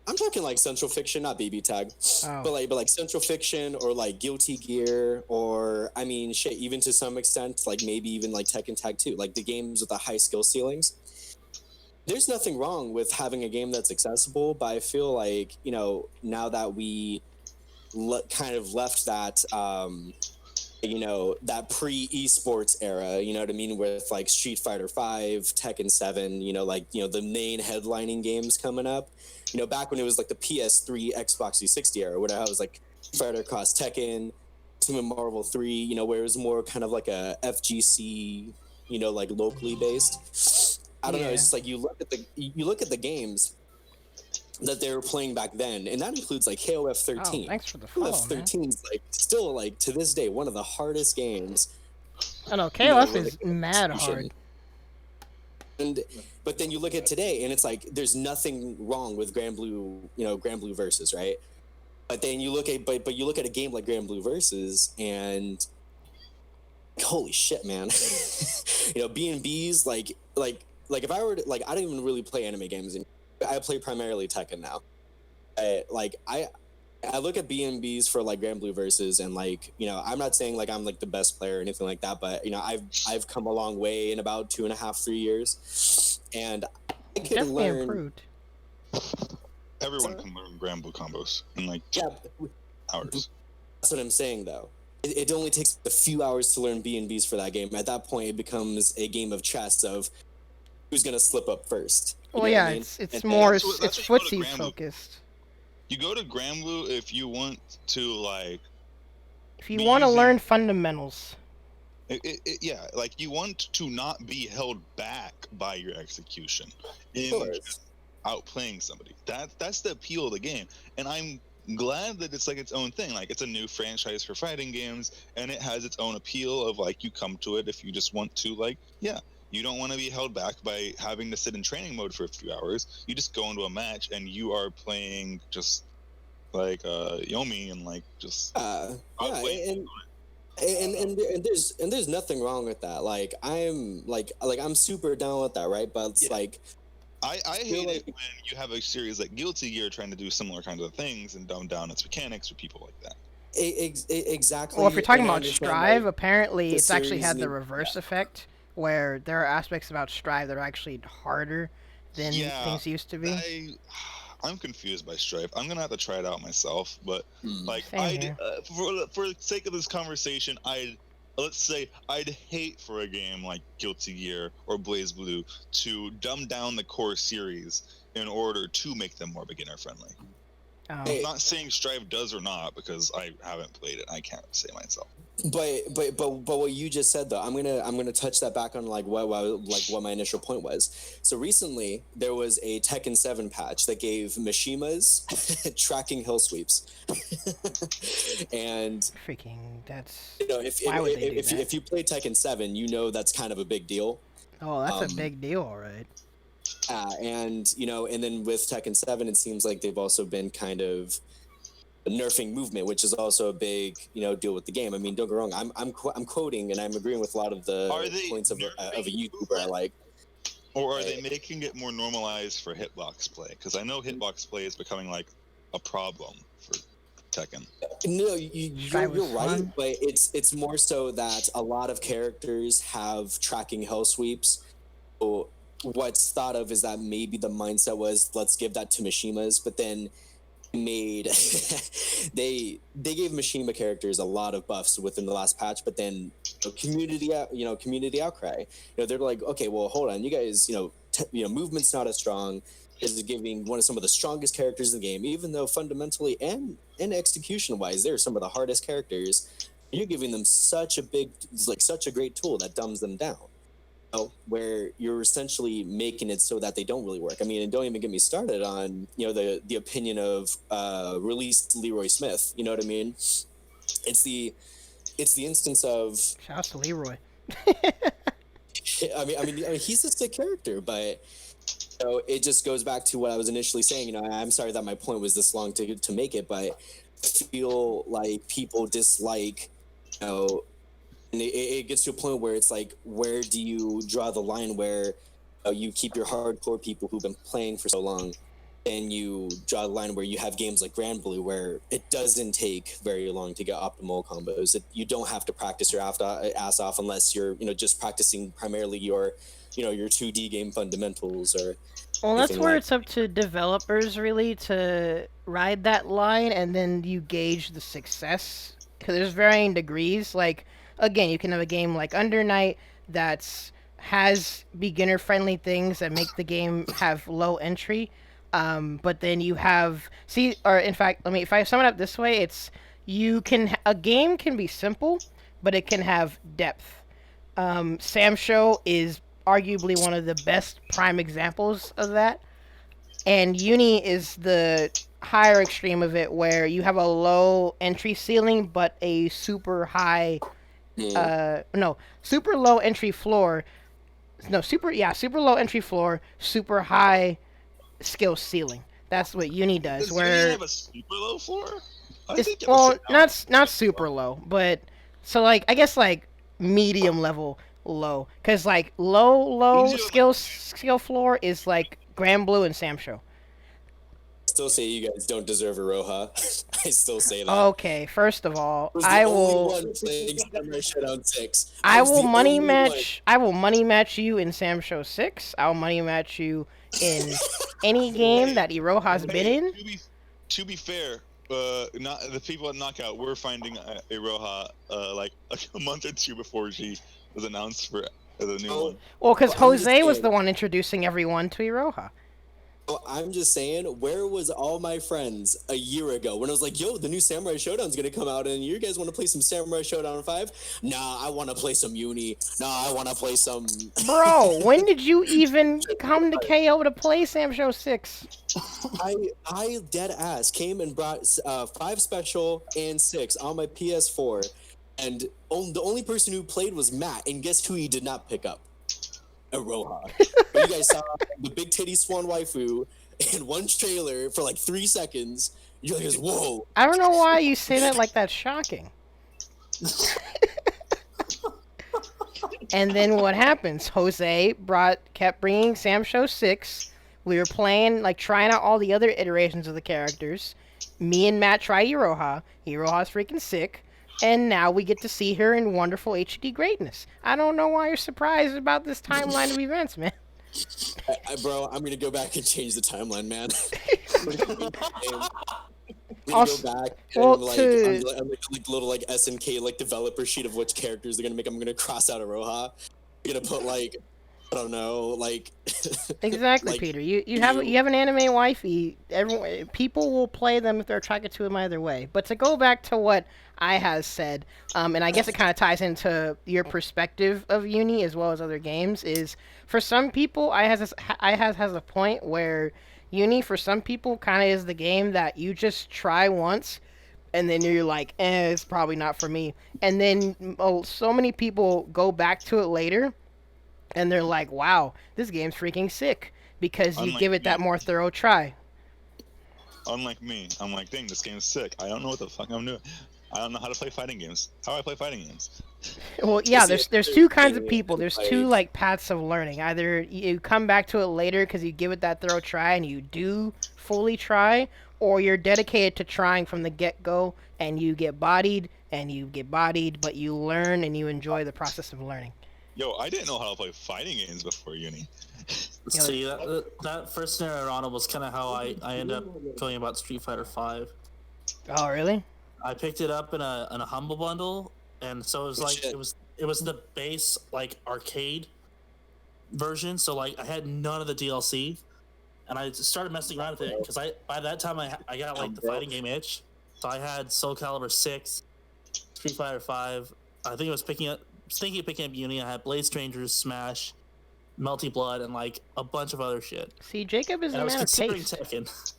I'm talking like Central Fiction, not BBTag. Oh. But like Central Fiction or like Guilty Gear, or I mean shit, even to some extent like maybe even like Tekken Tag 2, like the games with the high skill ceilings. There's nothing wrong with having a game that's accessible, but I feel like, you know, now that we kind of left that you know, that pre-esports era, you know what I mean, with like Street Fighter 5, Tekken 7, you know, like, you know, the main headlining games coming up. You know, back when it was like the PS3, Xbox 360 era, where I was like Fighter Cross Tekken, Ultimate Marvel 3, you know, where it was more kind of like a FGC, you know, like locally based. I don't know, it's just like you look at the games that they were playing back then, and that includes like KOF 13. Oh, thanks for the follow, KOF 13 is like still like to this day one of the hardest games. I know KOF is mad hard. But then you look at today, and it's like there's nothing wrong with Grand Blue, you know, Grand Blue Versus, right? But then you look at but you look at a game like Grand Blue Versus, and holy shit, man! You know, B&Bs like if I were to, like, I don't even really play anime games anymore. I play primarily Tekken now. I look at B&Bs for like Grand Blue Versus, and like, you know, I'm not saying like I'm like the best player or anything like that, but you know, I've come a long way in about 2.5, 3 years, and I can learn. Improved. Everyone can learn Grand Blue combos in like 2 hours. That's what I'm saying though. it only takes a few hours to learn B&Bs for that game. At that point, it becomes a game of chess of who's gonna slip up first. You Well, know what yeah, I mean? it's And more that's it's what you go to footsie Granblue. focused. You go to Granblue if you want to like If you be want to using- learn fundamentals. yeah, like you want to not be held back by your execution in course. just outplaying somebody. That's the appeal of the game, and I'm glad that it's like its own thing. Like it's a new franchise for fighting games, and it has its own appeal of like you come to it if you just want to like you don't want to be held back by having to sit in training mode for a few hours. You just go into a match and you are playing just like Yomi and like just outplaying. And there's nothing wrong with that. Like I'm super down with that, right? But it's like I hate it when you have a series like Guilty Gear trying to do similar kinds of things and dumb down its mechanics for people like that. Exactly. Well, if you're talking And I about understand, Strive, like, apparently the it's actually series had the need- reverse effect, where there are aspects about Strive that are actually harder than Yeah, things used to be. I'm confused by Strife. I'm gonna have to try it out myself, but like Same here. for the sake of this conversation, let's say I'd hate for a game like Guilty Gear or Blaze Blue to dumb down the core series in order to make them more beginner friendly. I'm not saying Strive does or not because I haven't played it. I can't say myself. But what you just said though, I'm gonna touch that back on like what my initial point was. So recently there was a Tekken 7 patch that gave Mishima's tracking hill sweeps, and Freaking, that's. you know Why would they do that? if you play Tekken 7, you know that's kind of a big deal. Oh, that's a big deal, all right. And you know, and then with Tekken 7, it seems like they've also been kind of nerfing movement, which is also a big deal with the game. I mean, don't get me wrong. I'm quoting and I'm agreeing with a lot of the points of a YouTuber I like. Or are they making it more normalized for hitbox play? Because I know hitbox play is becoming like a problem for Tekken. No, you're right, fun. but it's more so that a lot of characters have tracking hell sweeps. So what's thought of is that maybe the mindset was let's give that to Mishima's, but then made they gave Mishima characters a lot of buffs within the last patch, but then community outcry. They're like, okay, well, hold on, you guys, movement's not as strong. This is giving some of the strongest characters in the game, even though fundamentally and execution wise, they're some of the hardest characters. You're giving them such a great tool that dumbs them down. Where you're essentially making it so that they don't really work. I mean, and don't even get me started on the opinion of released Leroy Smith. You know what I mean? It's the instance of Shout out to Leroy. I mean he's a sick character, but it just goes back to what I was initially saying. I'm sorry that my point was this long to make it, but I feel like people dislike and it gets to a point where it's like, where do you draw the line where you keep your hardcore people who've been playing for so long, and you draw the line where you have games like Granblue where it doesn't take very long to get optimal combos. You don't have to practice your ass off unless you're just practicing primarily your 2D game fundamentals or. Well, that's where it's up to developers really to ride that line, and then you gauge the success because there's varying degrees. Like, again, you can have a game like Under Night has beginner-friendly things that make the game have low entry, but then you have if I sum it up this way, it's a game can be simple, but it can have depth. SamSho is arguably one of the best prime examples of that, and Uni is the higher extreme of it, where you have a low entry ceiling but a super high super low entry floor. Super low entry floor, super high skill ceiling. That's what Uni does. Does where Uni have a super low floor? Not super low, but so like I guess like medium level low, because like low skill floor is like Granblue and SamSho. Still say you guys don't deserve a Roja. I still say that. Okay, first of all, I will money match you in SamSho 6. I will money match you in any game that Iroha's been in. To be fair, not the people at Knockout were finding Iroha like a month or two before she was announced for the new one. Well, because Well, I'm just Jose was saying. the one introducing everyone to Iroha. Well, I'm just saying, where was all my friends a year ago when I was like, yo, the new Samurai Showdown's gonna come out and you guys want to play some Samurai Showdown 5? Nah, I want to play some Uni. Nah, I want to play some... Bro, when did you even come to KO to play SamSho 6? I dead ass came and brought 5 special and 6 on my PS4, and the only person who played was Matt, and guess who he did not pick up? Iroha. You guys saw the big titty swan waifu in one trailer for like 3 seconds. You're like, whoa. I don't know why you say that like that's shocking. And then what happens? Jose kept bringing SamSho 6. We were playing, like, trying out all the other iterations of the characters. Me and Matt try Iroha. Iroha's freaking sick. And now we get to see her in wonderful HD greatness. I don't know why you're surprised about this timeline of events, man. Bro, I'm gonna go back and change the timeline, man. I'm Also- gonna go back well, and like little like SNK like developer sheet of which characters they're gonna make. I'm gonna cross out Iroha. I'm gonna put like I don't know, like Exactly, like, Peter. You have an anime wifey. People will play them if they're attracted to them either way. But to go back to what I has said, and I guess it kind of ties into your perspective of Uni as well as other games. Is for some people, I has a point where Uni for some people kind of is the game that you just try once, and then you're like, it's probably not for me. And then so many people go back to it later. And they're like, wow, this game's freaking sick. Because you Unlike give it that me. more thorough try. Unlike me, I'm like, dang, this game's sick. I don't know what the fuck I'm doing. I don't know how to play fighting games. How do I play fighting games? Well, yeah, Is there's it- two kinds of it- people. There's two, like, paths of learning. Either you come back to it later because you give it that thorough try and you do fully try, or you're dedicated to trying from the get-go and you get bodied, but you learn and you enjoy the process of learning. Yo, I didn't know how to play fighting games before Uni. See, that first scenario was kind of how I ended up feeling about Street Fighter 5. Oh, really? I picked it up in a humble bundle, and so it was like Shit. it was the base like arcade version. So like I had none of the DLC, and I just started messing around with it because by that time I got like the fighting game itch. So I had Soul Calibur 6, Street Fighter 5. I think I was thinking of picking up Uni. I had Blade Strangers, Smash, Melty Blood, and like a bunch of other shit. See, Jacob is And a I was man of considering taste. Tekken.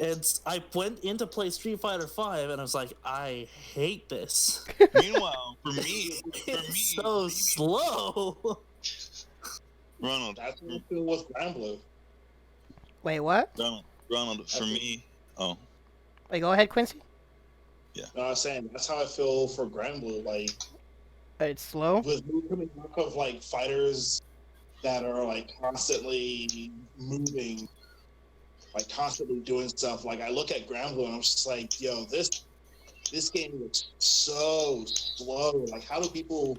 And I went in to play Street Fighter 5, and I was like, I hate this. Meanwhile, for me, It's so slow. Ronald, That's what I feel with Grand Blue. Wait, what? Ronald, for me, oh, Wait, go ahead, Quincy. No, I was saying that's how I feel for Grand Blue. Like It's slow. with me coming back of like fighters that are like constantly moving, like constantly doing stuff. Like I look at Grand Blue and I'm just like, yo, this game looks so slow. Like how do people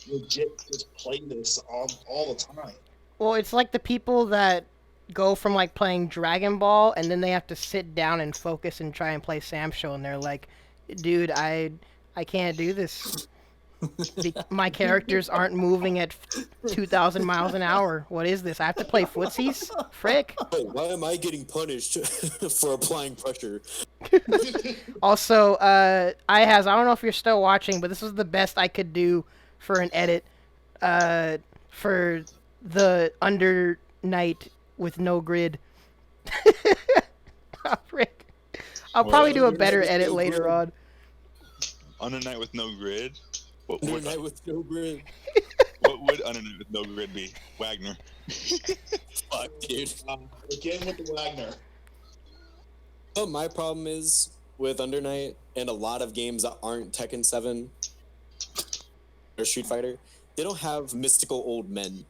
legit just play this all the time? Well, it's like the people that go from like playing Dragon Ball and then they have to sit down and focus and try and play SamSho and they're like, dude, I can't do this. My characters aren't moving at 2,000 miles an hour. What is this? I have to play footsies? Frick. Wait, why am I getting punished for applying pressure? Also, I don't know if you're still watching, but this was the best I could do for an edit for the Under Night with no grid. Oh, frick. I'll probably do a better edit later on. Under Night with no grid. What Under would Night with no grid. Under Night with no grid be? Wagner. Fuck, dude. Again with the Wagner. What my problem is with Under Night and a lot of games that aren't Tekken 7 or Street Fighter, they don't have mystical old men.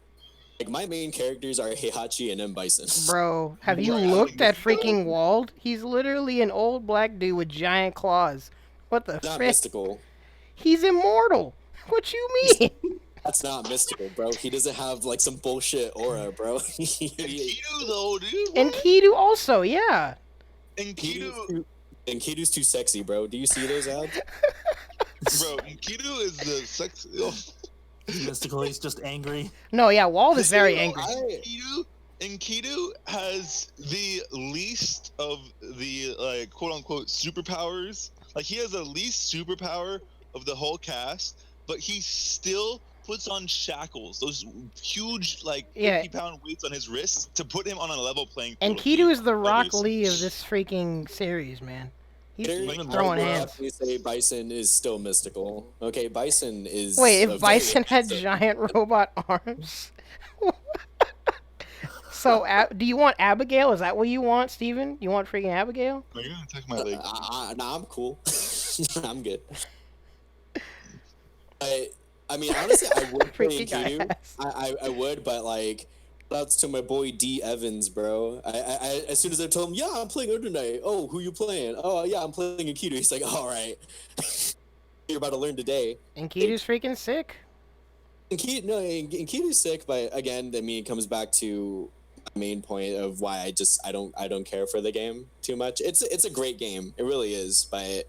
Like my main characters are Heihachi and M. Bison. Bro, have you Right. looked at freaking Wald? He's literally an old black dude with giant claws. What the Not frick? mystical. He's immortal. What you mean? That's not mystical, bro. He doesn't have like some bullshit aura, bro. Kido though, dude. And Kidu also, yeah. Kido's too sexy, bro. Do you see those ads? Bro, Kido is the sex. Mystical, he's just angry. No, yeah, Wald is very angry. Kido has the least of the like quote unquote superpowers. Like he has the least superpower of the whole cast, but he still puts on shackles, those huge like 50-pound weights on his wrists to put him on a level playing field. And Kido is the Rock Lee of this freaking series, man. He's throwing hands. You say Bison is still mystical. Okay, Bison is. Wait, if Bison had giant robot arms. So, do you want Abigail? Is that what you want, Steven? You want freaking Abigail? Are you gonna attack my leg? Nah, I'm cool. I'm good. I mean, honestly, I would play Kido. I would, but like, shouts to my boy D Evans, bro. I as soon as I told him, yeah, I'm playing Under Night. Oh, who you playing? Oh, yeah, I'm playing a Kido. He's like, all right, you're about to learn today. And Kido's freaking sick. And Kido's sick, but again, I mean, it comes back to my main point of why I don't care for the game too much. It's a great game, it really is, but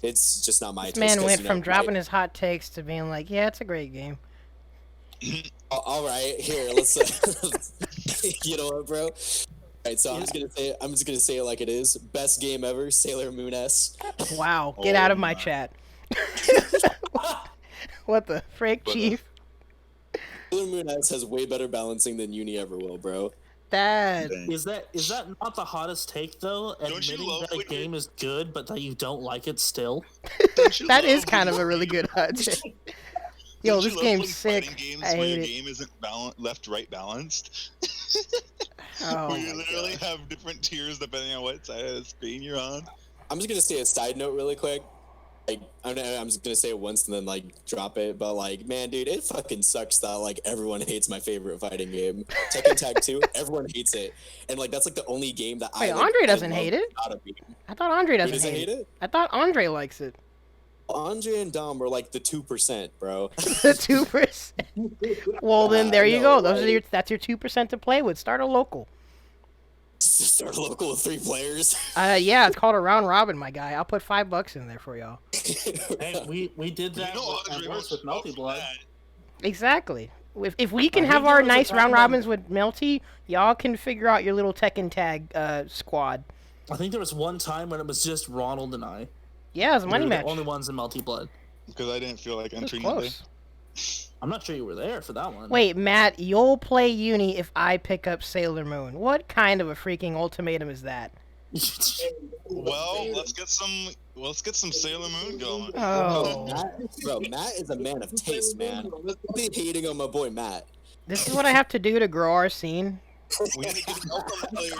it's just not my taste. This man went from dropping his hot takes to being like, yeah, it's a great game. All right, here, let's. You know what, bro? All right, so I'm just gonna say it like it is. Best game ever, Sailor Moon S. Wow, get out of my chat. What the frick, Chief? Sailor Moon S has way better balancing than Uni ever will, bro. Is that not the hottest take though? Admitting that a game is good, but that you don't like it still. That is kind of a really good hot take. Yo, this game's sick. Games I hate where your it. game isn't left-right balanced. Oh where you literally have different tiers depending on what side of the screen you're on. I'm just gonna say a side note really quick. Like, I'm just gonna say it once and then like drop it. But like, man, dude, it fucking sucks that like everyone hates my favorite fighting game, Tekken Tag 2. Everyone hates it, and like that's like the only game that Wait, Andre doesn't hate it. I thought Andre doesn't hate it. I thought Andre likes it. Andre and Dom were like the 2%, bro. The 2%. Well, then there you go. That's your 2% to play with. Start a local. Start a local with 3 players. Yeah, it's called a round robin, my guy. I'll put $5 in there for y'all. Hey, we did that with Melty Blood. Exactly. If we can have our nice round robins with Melty, y'all can figure out your little Tekken Tag squad. I think there was one time when it was just Ronald and I. Yeah, it was a money match. The only ones in Melty Blood. Because I didn't feel like entering close. I'm not sure you were there for that one. Wait, Matt, you'll play Uni if I pick up Sailor Moon. What kind of a freaking ultimatum is that? Well, let's get some Sailor Moon going. Oh, Matt is a man of taste, man. Be hating on my boy Matt. This is what I have to do to grow our scene. We have to get an Outnum player.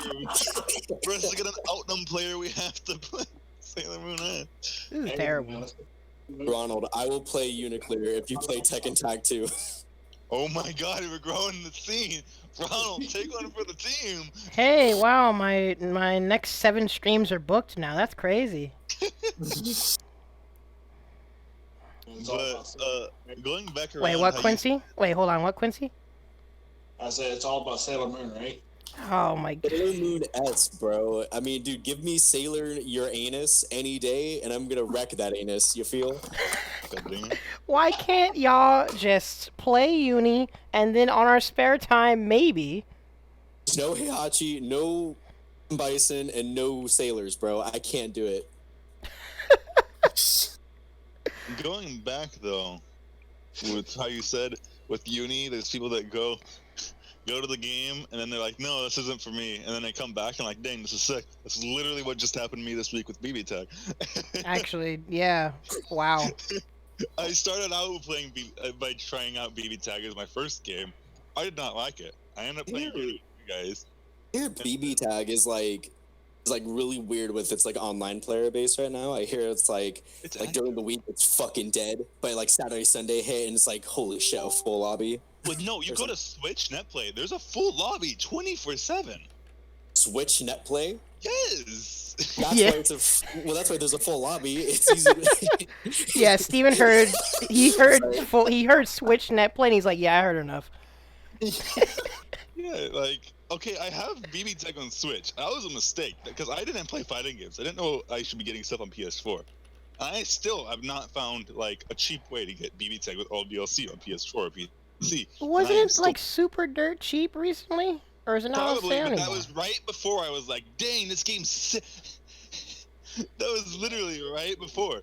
For us to get an Outnum player, we have to play Sailor Moon. This is terrible. Ronald, I will play UNIcl-r if you play Tekken Tag 2. Oh my god, we're growing the scene. Ronald, take one for the team. Hey, wow, my next 7 streams are booked now. That's crazy. But going back around. Wait, what, Quincy? Wait, hold on, what, Quincy? I said it's all about Sailor Moon, right? Oh my god. Sailor Moon S, bro. I mean, dude, give me Sailor Uranus any day, and I'm gonna wreck that anus. You feel? Why can't y'all just play Uni, and then on our spare time, maybe? No Heihachi, no Bison, and no Sailors, bro. I can't do it. Going back though, with how you said with Uni, there's people that go to the game and then they're like, no, this isn't for me, and then they come back and like, dang, this is sick. That's literally what just happened to me this week with BBTag. Actually, yeah. Wow. I started out playing by trying out BBTag as my first game. I did not like it. I ended up playing with you guys. Here, BBTag is like really weird with its like online player base right now. I hear it's like during the week it's fucking dead, but like Saturday Sunday hit and it's like holy shit, a full lobby. But no, you go to Switch Netplay. There's a full lobby 24/7. Switch Netplay? Yes. That's why that's why there's a full lobby. It's easy. Yeah, Steven heard. He heard Switch Netplay, and he's like, yeah, I heard enough. Yeah, like, okay, I have BBTag on Switch. That was a mistake because I didn't play fighting games. I didn't know I should be getting stuff on PS4. I still have not found like a cheap way to get BBTag with all DLC on PS4 or PC. Wasn't and it like super dirt cheap recently? Or is it not on probably, sale but anymore? that was right before I was like, dang, this game's sick. That was literally right before.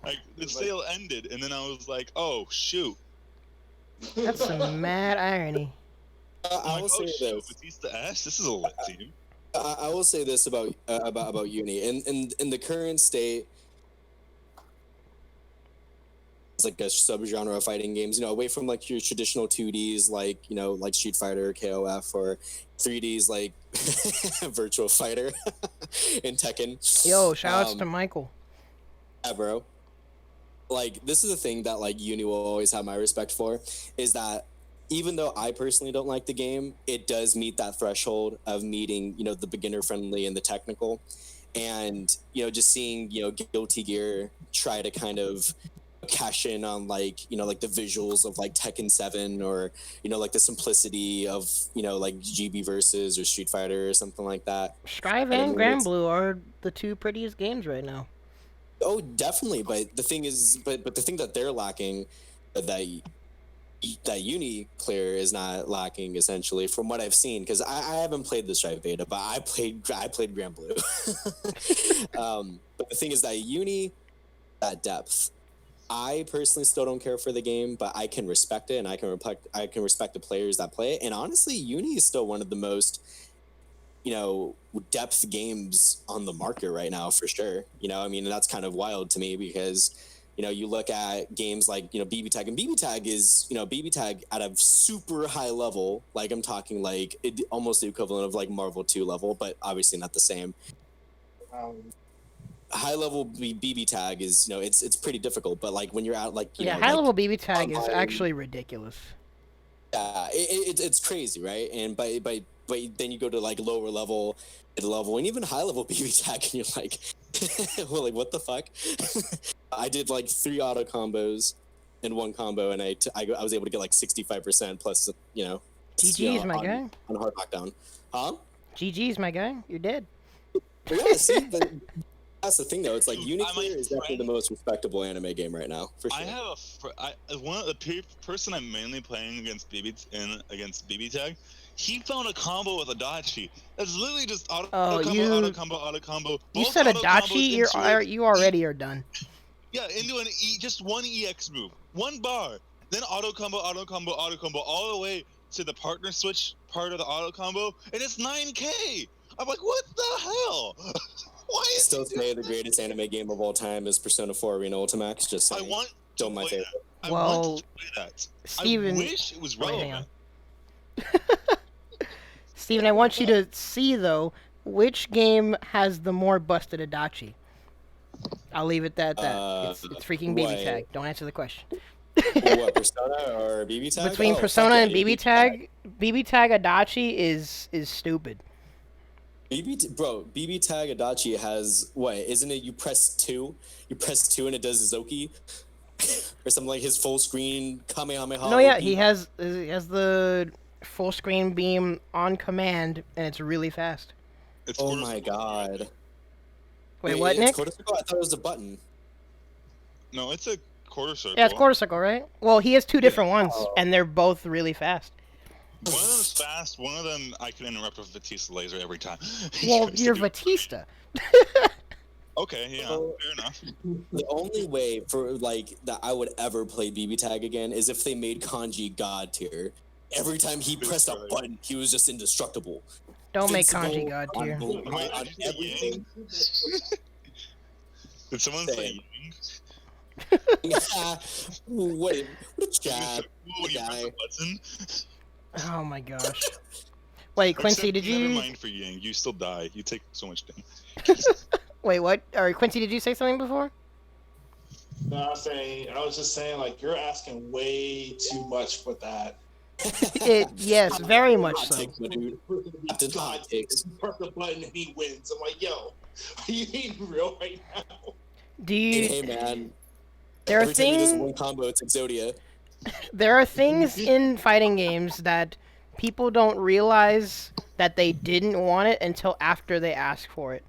Like the sale ended, and then I was like, "Oh shoot!" That's some mad irony. I will say this. Batista S. This is a lit team. I will say this about Uni. In the current state, it's like a subgenre of fighting games. You know, away from like your traditional 2Ds, like like Street Fighter, KOF, or 3Ds like Virtual Fighter and Tekken. Yo, shoutouts to Michael. Yeah, bro. Like, this is the thing that like Uni will always have my respect for, is that even though I personally don't like the game, it does meet that threshold of meeting, the beginner friendly and the technical. And, just seeing, Guilty Gear try to kind of cash in on like the visuals of like Tekken 7, or like the simplicity of like GB Versus or Street Fighter or something like that. Strive and Grand Blue are the two prettiest games right now. Oh, definitely. But the thing is, but the thing that they're lacking, that UNIcl-r is not lacking, essentially, from what I've seen, because I haven't played the Strive beta, but I played Grand Blue. But the thing is that Uni, that depth, I personally still don't care for the game, but I can respect it, and I can respect the players that play it. And honestly, Uni is still one of the most depth games on the market right now, for sure. I mean, that's kind of wild to me, because you look at games like BBTag, and BBTag is BBTag at a super high level. Like, I'm talking like almost the equivalent of like Marvel 2 level, but obviously not the same. High level BBTag is it's pretty difficult, but like when you're at like high level BBTag is actually ridiculous. Yeah, it's crazy, right? And but then you go to like lower level, mid level, and even high level BBTag, and you're like, well, like, what the fuck? I did like 3 auto combos in one combo, and I was able to get like 65% plus, GG's, my guy. On hard knockdown. Huh? GG's, my guy. You're dead. Yeah, see, but that's the thing, though. It's like UNIcl-r is definitely the most respectable anime game right now, for sure. I have one of the person I'm mainly playing against BBTag. He found a combo with Adachi. That's literally just auto combo. You said Adachi, you already are done. Yeah, into just one EX move, one bar, then auto combo, all the way to the partner switch part of the auto combo, and it's 9K. I'm like, what the hell? Why is still say the greatest anime game of all time is Persona 4 Arena Ultimax? Just saying. I want Still my favorite. I want to play that. Steven, I wish it was relevant. Steven, I want you to see, though, which game has the more busted Adachi. I'll leave it at that. It's freaking BBTag. Don't answer the question. What, Persona or BBTag? Between Persona and BBTag, BBTag Adachi is stupid. BBTag Adachi has what? Isn't it? You press 2 and it does Zoki, or something like his full screen Kamehameha. No, yeah, he has the full screen beam on command, and it's really fast. Oh my god! Wait, what, Nick? Quarter circle? I thought it was a button. No, it's a quarter circle. Yeah, it's quarter circle, right? Well, he has 2 different ones, and they're both really fast. One of them is fast. One of them I can interrupt with Batista laser every time. Well, you're Batista. Okay, yeah, fair enough. The only way for like that I would ever play BBTag again is if they made Kanji god tier. Every time he pressed a button, he was just indestructible. Don't make Kanji god tier. On everything. Did someone say What a jab. Guy. Oh my gosh. Wait, Quincy, did you... Never mind for Ying. You still die. You take so much damage. Wait, what? Alright, Quincy, did you say something before? No, I was just saying, like, you're asking way too much for that. Yes, very much so. Hot takes. Press the button and he wins. I'm like, yo, are you being real right now? Do you... Hey, man. There are Every time he things... does one combo, it's Exodia. There are things in fighting games that people don't realize that they didn't want it until after they ask for it.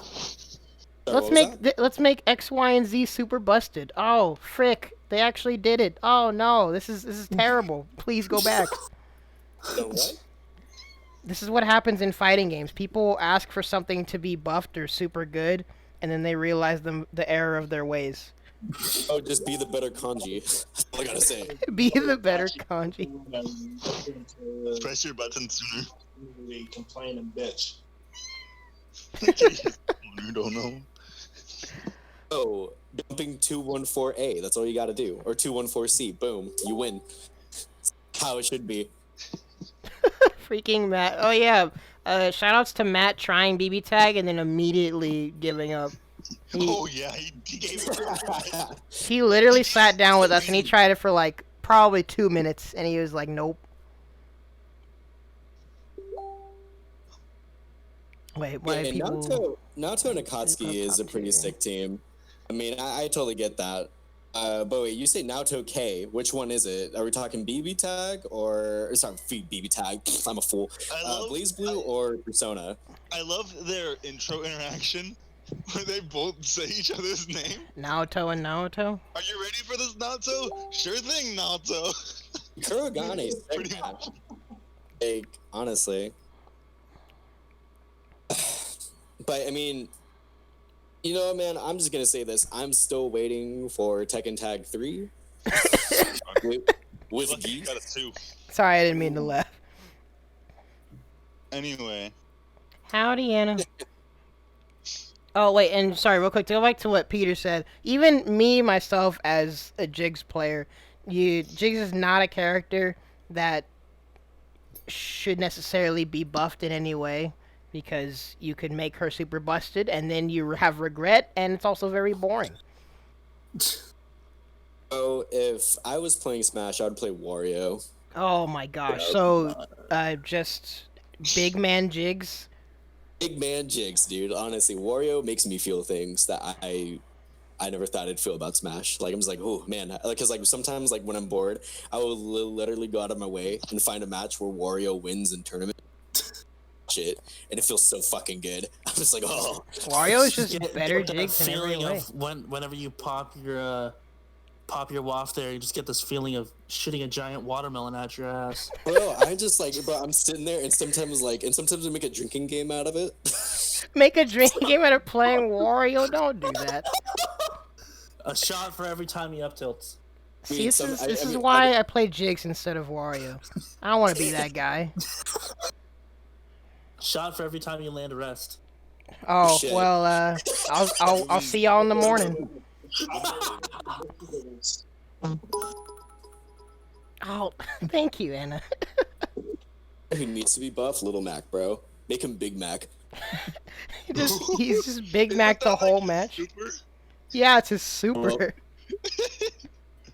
Sorry, what was that? Let's make X, Y, and Z super busted. Oh, frick. They actually did it. Oh no, this is terrible. Please go back. So what? This is what happens in fighting games. People ask for something to be buffed or super good, and then they realize the error of their ways. Oh, just be the better kanji. That's all I gotta say. Be the better kanji. Press your button sooner. Complain and bitch. You don't know. Oh, dumping 214A. That's all you gotta do. Or 214C. Boom. You win. How it should be. Freaking Matt. Oh yeah. Shoutouts to Matt trying BBTag and then immediately giving up. Oh yeah, he gave it. He literally sat down with us and he tried it for like probably 2 minutes and he was like, nope. Wait, why Yeah, people... Naoto and Akatsuki is a pretty sick team. I mean, I totally get that. But wait, you say Naoto K. Which one is it? Are we talking BBTag or sorry, BBTag? I'm a fool. Blaze Blue or Persona? I love their intro interaction where they both say each other's name. Naoto and Naoto? Are you ready for this, Naoto? Sure thing, Naoto. Kurogane is Pretty sick, much. like, honestly. But I mean, you know, man, I'm just gonna say this. I'm still waiting for Tekken Tag 3 with Lucky you Geese. got a 2. Sorry, I didn't mean to laugh. Anyway, Howdy, Anna. Oh, wait, and sorry, real quick, to go back to what Peter said. Even me, myself, as a Jigs player, Jigs is not a character that should necessarily be buffed in any way, because you could make her super busted, and then you have regret, and it's also very boring. So if I was playing Smash, I would play Wario. Oh my gosh, so, just big man Jigs. Big man Jigs, dude. Honestly, Wario makes me feel things that I never thought I'd feel about Smash. Like I'm just like, oh man, because like sometimes like when I'm bored, I will literally go out of my way and find a match where Wario wins in tournament. Shit, and it feels so fucking good. I'm just like, oh. Wario is just Get better that Jigs in every feeling way. of whenever you pop your waft there, you just get this feeling of shitting a giant watermelon at your ass. Bro, I just like, bro, I'm sitting there and sometimes we make a drinking game out of it. Make a drinking game out of playing Wario? Don't do that. A shot for every time he up tilts. See, this is why I play Jigs instead of Wario. I don't want to be that guy. Shot for every time you land a rest. Oh Shit. well, I'll see y'all in the morning. Oh, thank you, Anna. Who needs to be buff? Little Mac, bro. Make him Big Mac. He's just Big Mac the whole match. Super? Yeah, it's his super.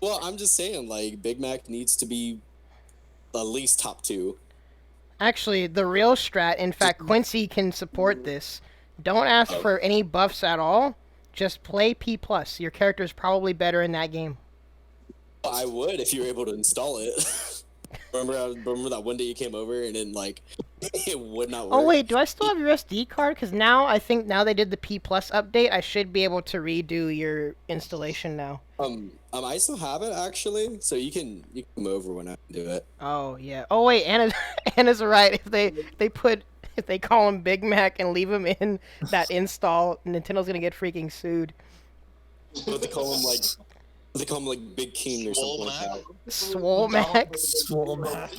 Well, I'm just saying, like, Big Mac needs to be at least top 2. Actually, the real strat, in fact, Quincy can support this. Don't ask for any buffs at all. Just play P+. Your character is probably better in that game. I would if you were able to install it. remember that one day you came over and then, like, it would not work? Oh, wait, do I still have your SD card? Because now they did the P+ update, I should be able to redo your installation now. I still have it, actually, so you can come over when I do it. Oh, yeah. Oh, wait, Anna's right. If they call him Big Mac and leave him in that install, Nintendo's gonna get freaking sued. But they call him like Big King or something like that. Swole Mac? Swole Mac.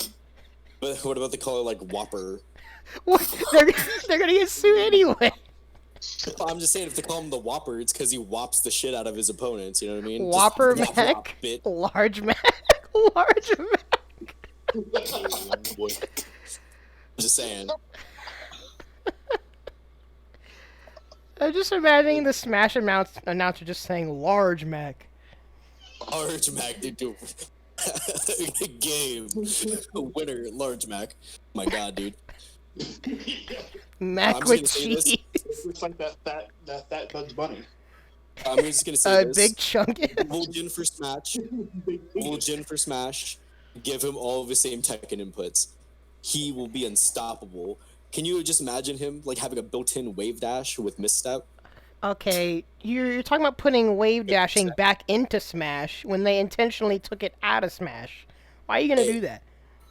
But what about they call it like Whopper? What? They're gonna get sued anyway. I'm just saying, if they call him the Whopper, it's because he whops the shit out of his opponents. You know what I mean? Whopper Just Mac? bit. Large Mac? Large Mac? Boy. I'm just saying. I'm just imagining the Smash announcer just saying Large Mac. Large Mac, they do. Game. Winner, Large Mac. My god, dude. Mac I'm with just gonna say cheese. It's like that fat Bugs Bunny. I'm just gonna say this. Big chunky. Divulging for Smash. Divulging for Smash. Give him all of the same Tekken inputs. He will be unstoppable. Can you just imagine him like having a built-in wave dash with misstep? Okay, you're talking about putting wave dashing back into Smash when they intentionally took it out of Smash. Why are you gonna do that?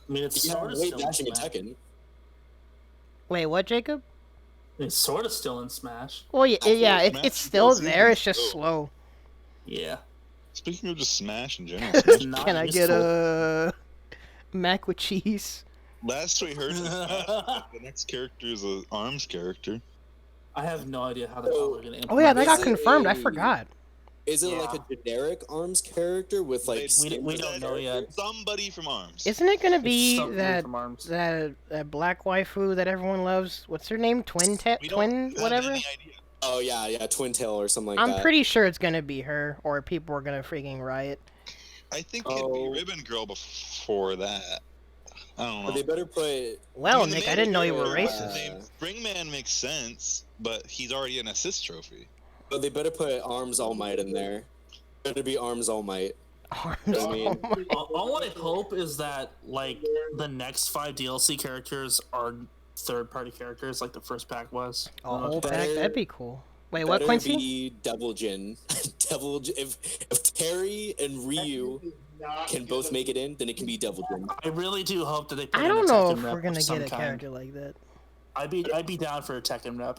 I mean, it's Yeah, sort of wave still in dashing in Smash. Tekken. Wait, what, Jacob? It's sort of still in Smash. Well, yeah, Smash it's is still still there. It's just useful. slow. Yeah. Speaking of just Smash in general, Smash Not Can I get useful. a mac with cheese? last we heard from Smash, the next character is an ARMS character. I have no idea how the hell they're gonna implement. Oh yeah, that Is got it confirmed. I a- forgot. Is it Yeah. like a generic ARMS character with like? We skin we for don't that know yet. character? Somebody from ARMS. Isn't it gonna be something that from ARMS. that black waifu that everyone loves? What's her name? We don't Twin have whatever? any idea. Oh yeah, Twin Tail or something like I'm that. pretty sure it's gonna be her, or people are gonna freaking riot. I think it'd Oh. be Ribbon Girl before that. I don't know. But they better put. Well, I mean, the Nick, I main didn't know you character were is racist. named Springman makes sense, but he's already an assist trophy. But they better put Arms All Might in there. Better be Arms All Might. Arms. I mean- Oh my- All I hope is that like the next 5 DLC characters are third-party characters, like the first pack was. A whole Better- pack? That'd be cool. Wait, what, Better Quincy? be Devil Jin. If Terry and Ryu can both make it in, then it can be Devil Jin. I really do hope that they. Put I in don't a know Tekken if rep we're of gonna some get a kind. character like that. I'd be down for a Tekken rep.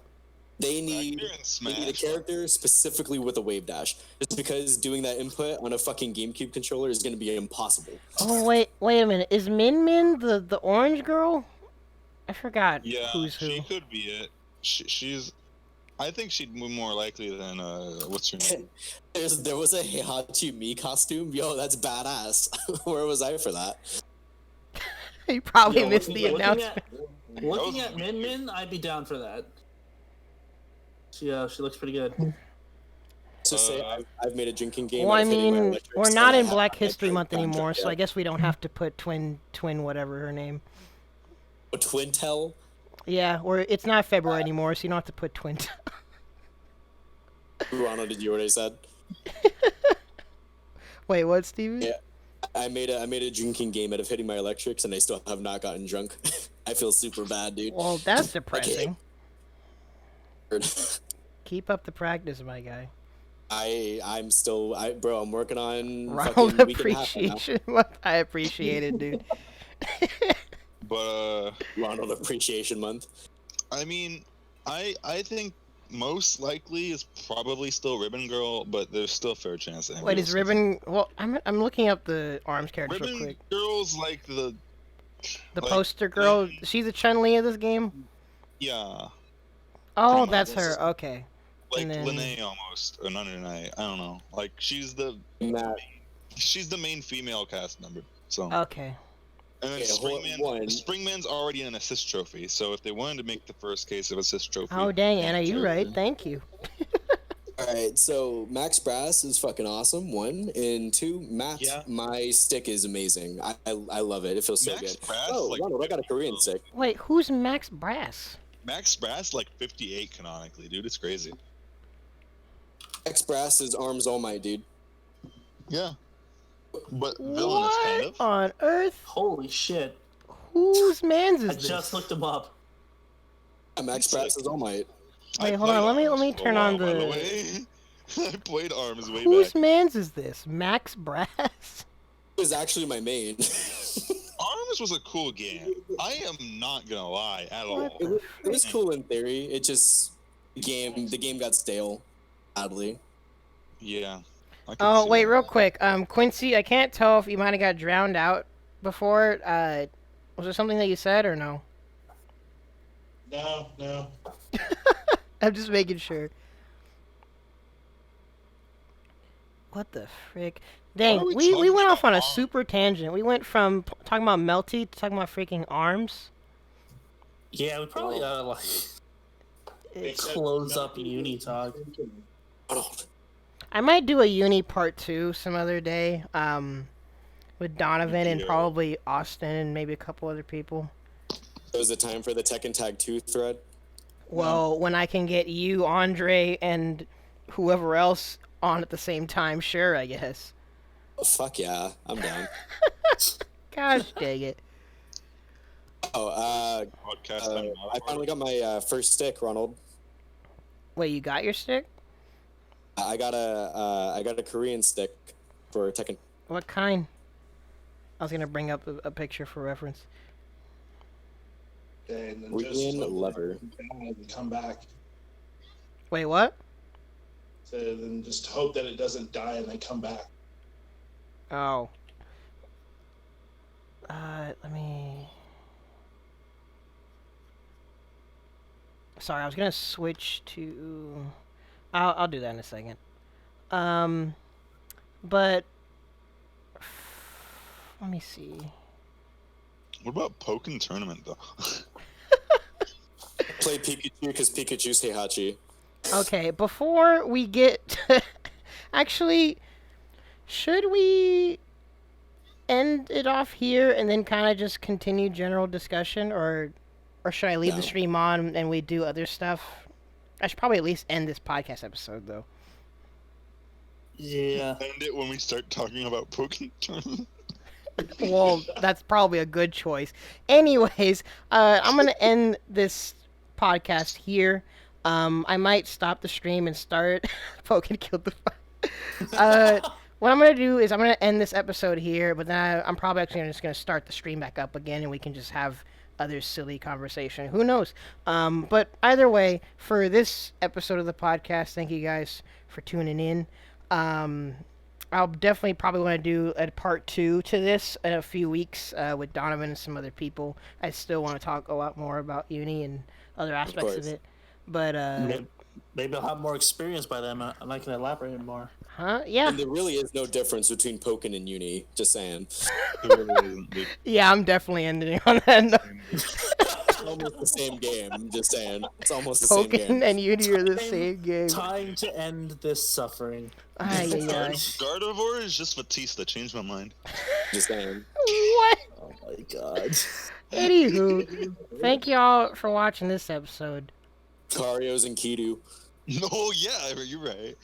They need, You're in they need a Smash. character specifically with a wave dash. Just because doing that input on a fucking GameCube controller is going to be impossible. Oh wait a minute. Is Min Min the orange girl? I forgot Yeah, who's who. she could be it. She's. I think she'd be more likely than what's her name? There was a Heihachi Mi costume. Yo, that's badass. Where was I for that? You probably Yo, missed looking- the looking announcement. Looking was at Min Min, I'd be down for that. She looks pretty good. Let's just say I've made a drinking game. Well, I out of hitting my mean, electrics, we're and not I in have Black my History current Month anymore, contract so I yet. guess we don't have to put twin whatever her name. A Twin Tail. Yeah, or it's not February anymore, so you don't have to put twin. Ronald, did you hear what I said? Wait, what, Steven? Yeah. I made a drinking game out of hitting my electrics, and I still have not gotten drunk. I feel super bad, dude. Well, that's depressing. Bro, Keep up the practice, my guy. I'm working on Ronald fucking week and a half right now. Appreciation Month. I appreciate it, dude. But Ronald Appreciation Month. I mean, I think most likely is probably still Ribbon Girl, but there's still a fair chance. that Wait, anybody is else Ribbon? Well, I'm looking up the arms is. characters real Ribbon quick. Girl's like the The like, poster girl. Lin- She's a Chun-Li of this game. Yeah, Oh, much. that's her. Okay. like And then- Linnea almost, or Under Night. I don't know. Like she's the Matt, main female cast member. So Okay. and then Okay, one. Springman's already an assist trophy. So if they wanted to make the first case of assist trophy, Oh dang, Anna, you right. Thank you. Alright, so Max Brass is fucking awesome, 1. And 2, Matt, Yeah. my stick is amazing. I love it. It feels so Max good. Brass, Oh, like, Ronald, I got a Korean stick. Wait, who's Max Brass? Max Brass like 58 canonically, dude. It's crazy. Max Brass is Arms All Might, dude. Yeah, but villainous kind What of. on earth? Holy shit! Whose man's I is this? just looked him up. Max Brass is All Might. Wait, I hold on, played let me Arms for a turn on while, by the- way. I played Arms way Whose back. man's is this? Max Brass? It was actually my main. Arms was a cool game. I am not gonna lie at all. What It was cool in theory. It just the game got stale, sadly. Yeah. I can Oh see wait, that. real quick. Quincy, I can't tell if you might have got drowned out before. Was there something that you said or no? No. I'm just making sure. What the frick? Dang, are we we talking went off about on a arms? super tangent. We went from talking about Melty to talking about freaking arms. Yeah, we probably like close up Uni Talk. Ronald. I might do a Uni Part 2 some other day. With Donovan and Yeah. probably Austin and maybe a couple other people. It was the time for the Tekken Tag 2 thread. Well, when I can get you, Andre, and whoever else on at the same time, sure, I guess. Oh, fuck yeah, I'm down. Gosh dang it. Oh, Podcast. I'm not a I part finally of. got my first stick, Ronald. Wait, you got your stick? I got a Korean stick for Tekken. What kind? I was gonna bring up a picture for reference. Okay, and then Korean lever. and come back. Wait, what? So then just hope that it doesn't die and then come back. Oh. Let me... Sorry, I was gonna switch to... I'll do that in a second. But... Let me see. What about Pokken Tournament though? Play Pikachu because Pikachu's Heihachi. Okay, before we get to... Actually, should we end it off here and then kind of just continue general discussion, or should I leave the No. stream on and we do other stuff? I should probably at least end this podcast episode, though. Yeah. End it when we start talking about Pokken Tournament. Well, that's probably a good choice. Anyways, I'm going to end this podcast here. I might stop the stream and start. Pokken killed the what I'm going to do is I'm going to end this episode here, but then I'm probably actually just going to start the stream back up again, and we can just have other silly conversation. Who knows? But either way, for this episode of the podcast, thank you guys for tuning in. I'll definitely probably want to do a part 2 to this in a few weeks with Donovan and some other people. I still want to talk a lot more about uni and other aspects of it. But Maybe I'll have more experience by then, and I can elaborate more. huh? Yeah. And there really is no difference between Pokken and Uni. Just saying. It really isn't, dude. Yeah, I'm definitely ending on that note. It's almost the same game. I'm just saying. It's almost the same Pokken game. and Uni are the same game. Time to end this suffering. Ay, ay, ay. Gardevoir is just Batista. Changed my mind. Just saying. What? Oh my god. Anywho, thank y'all for watching this episode. Kario's and Kidu. No, yeah, you're right.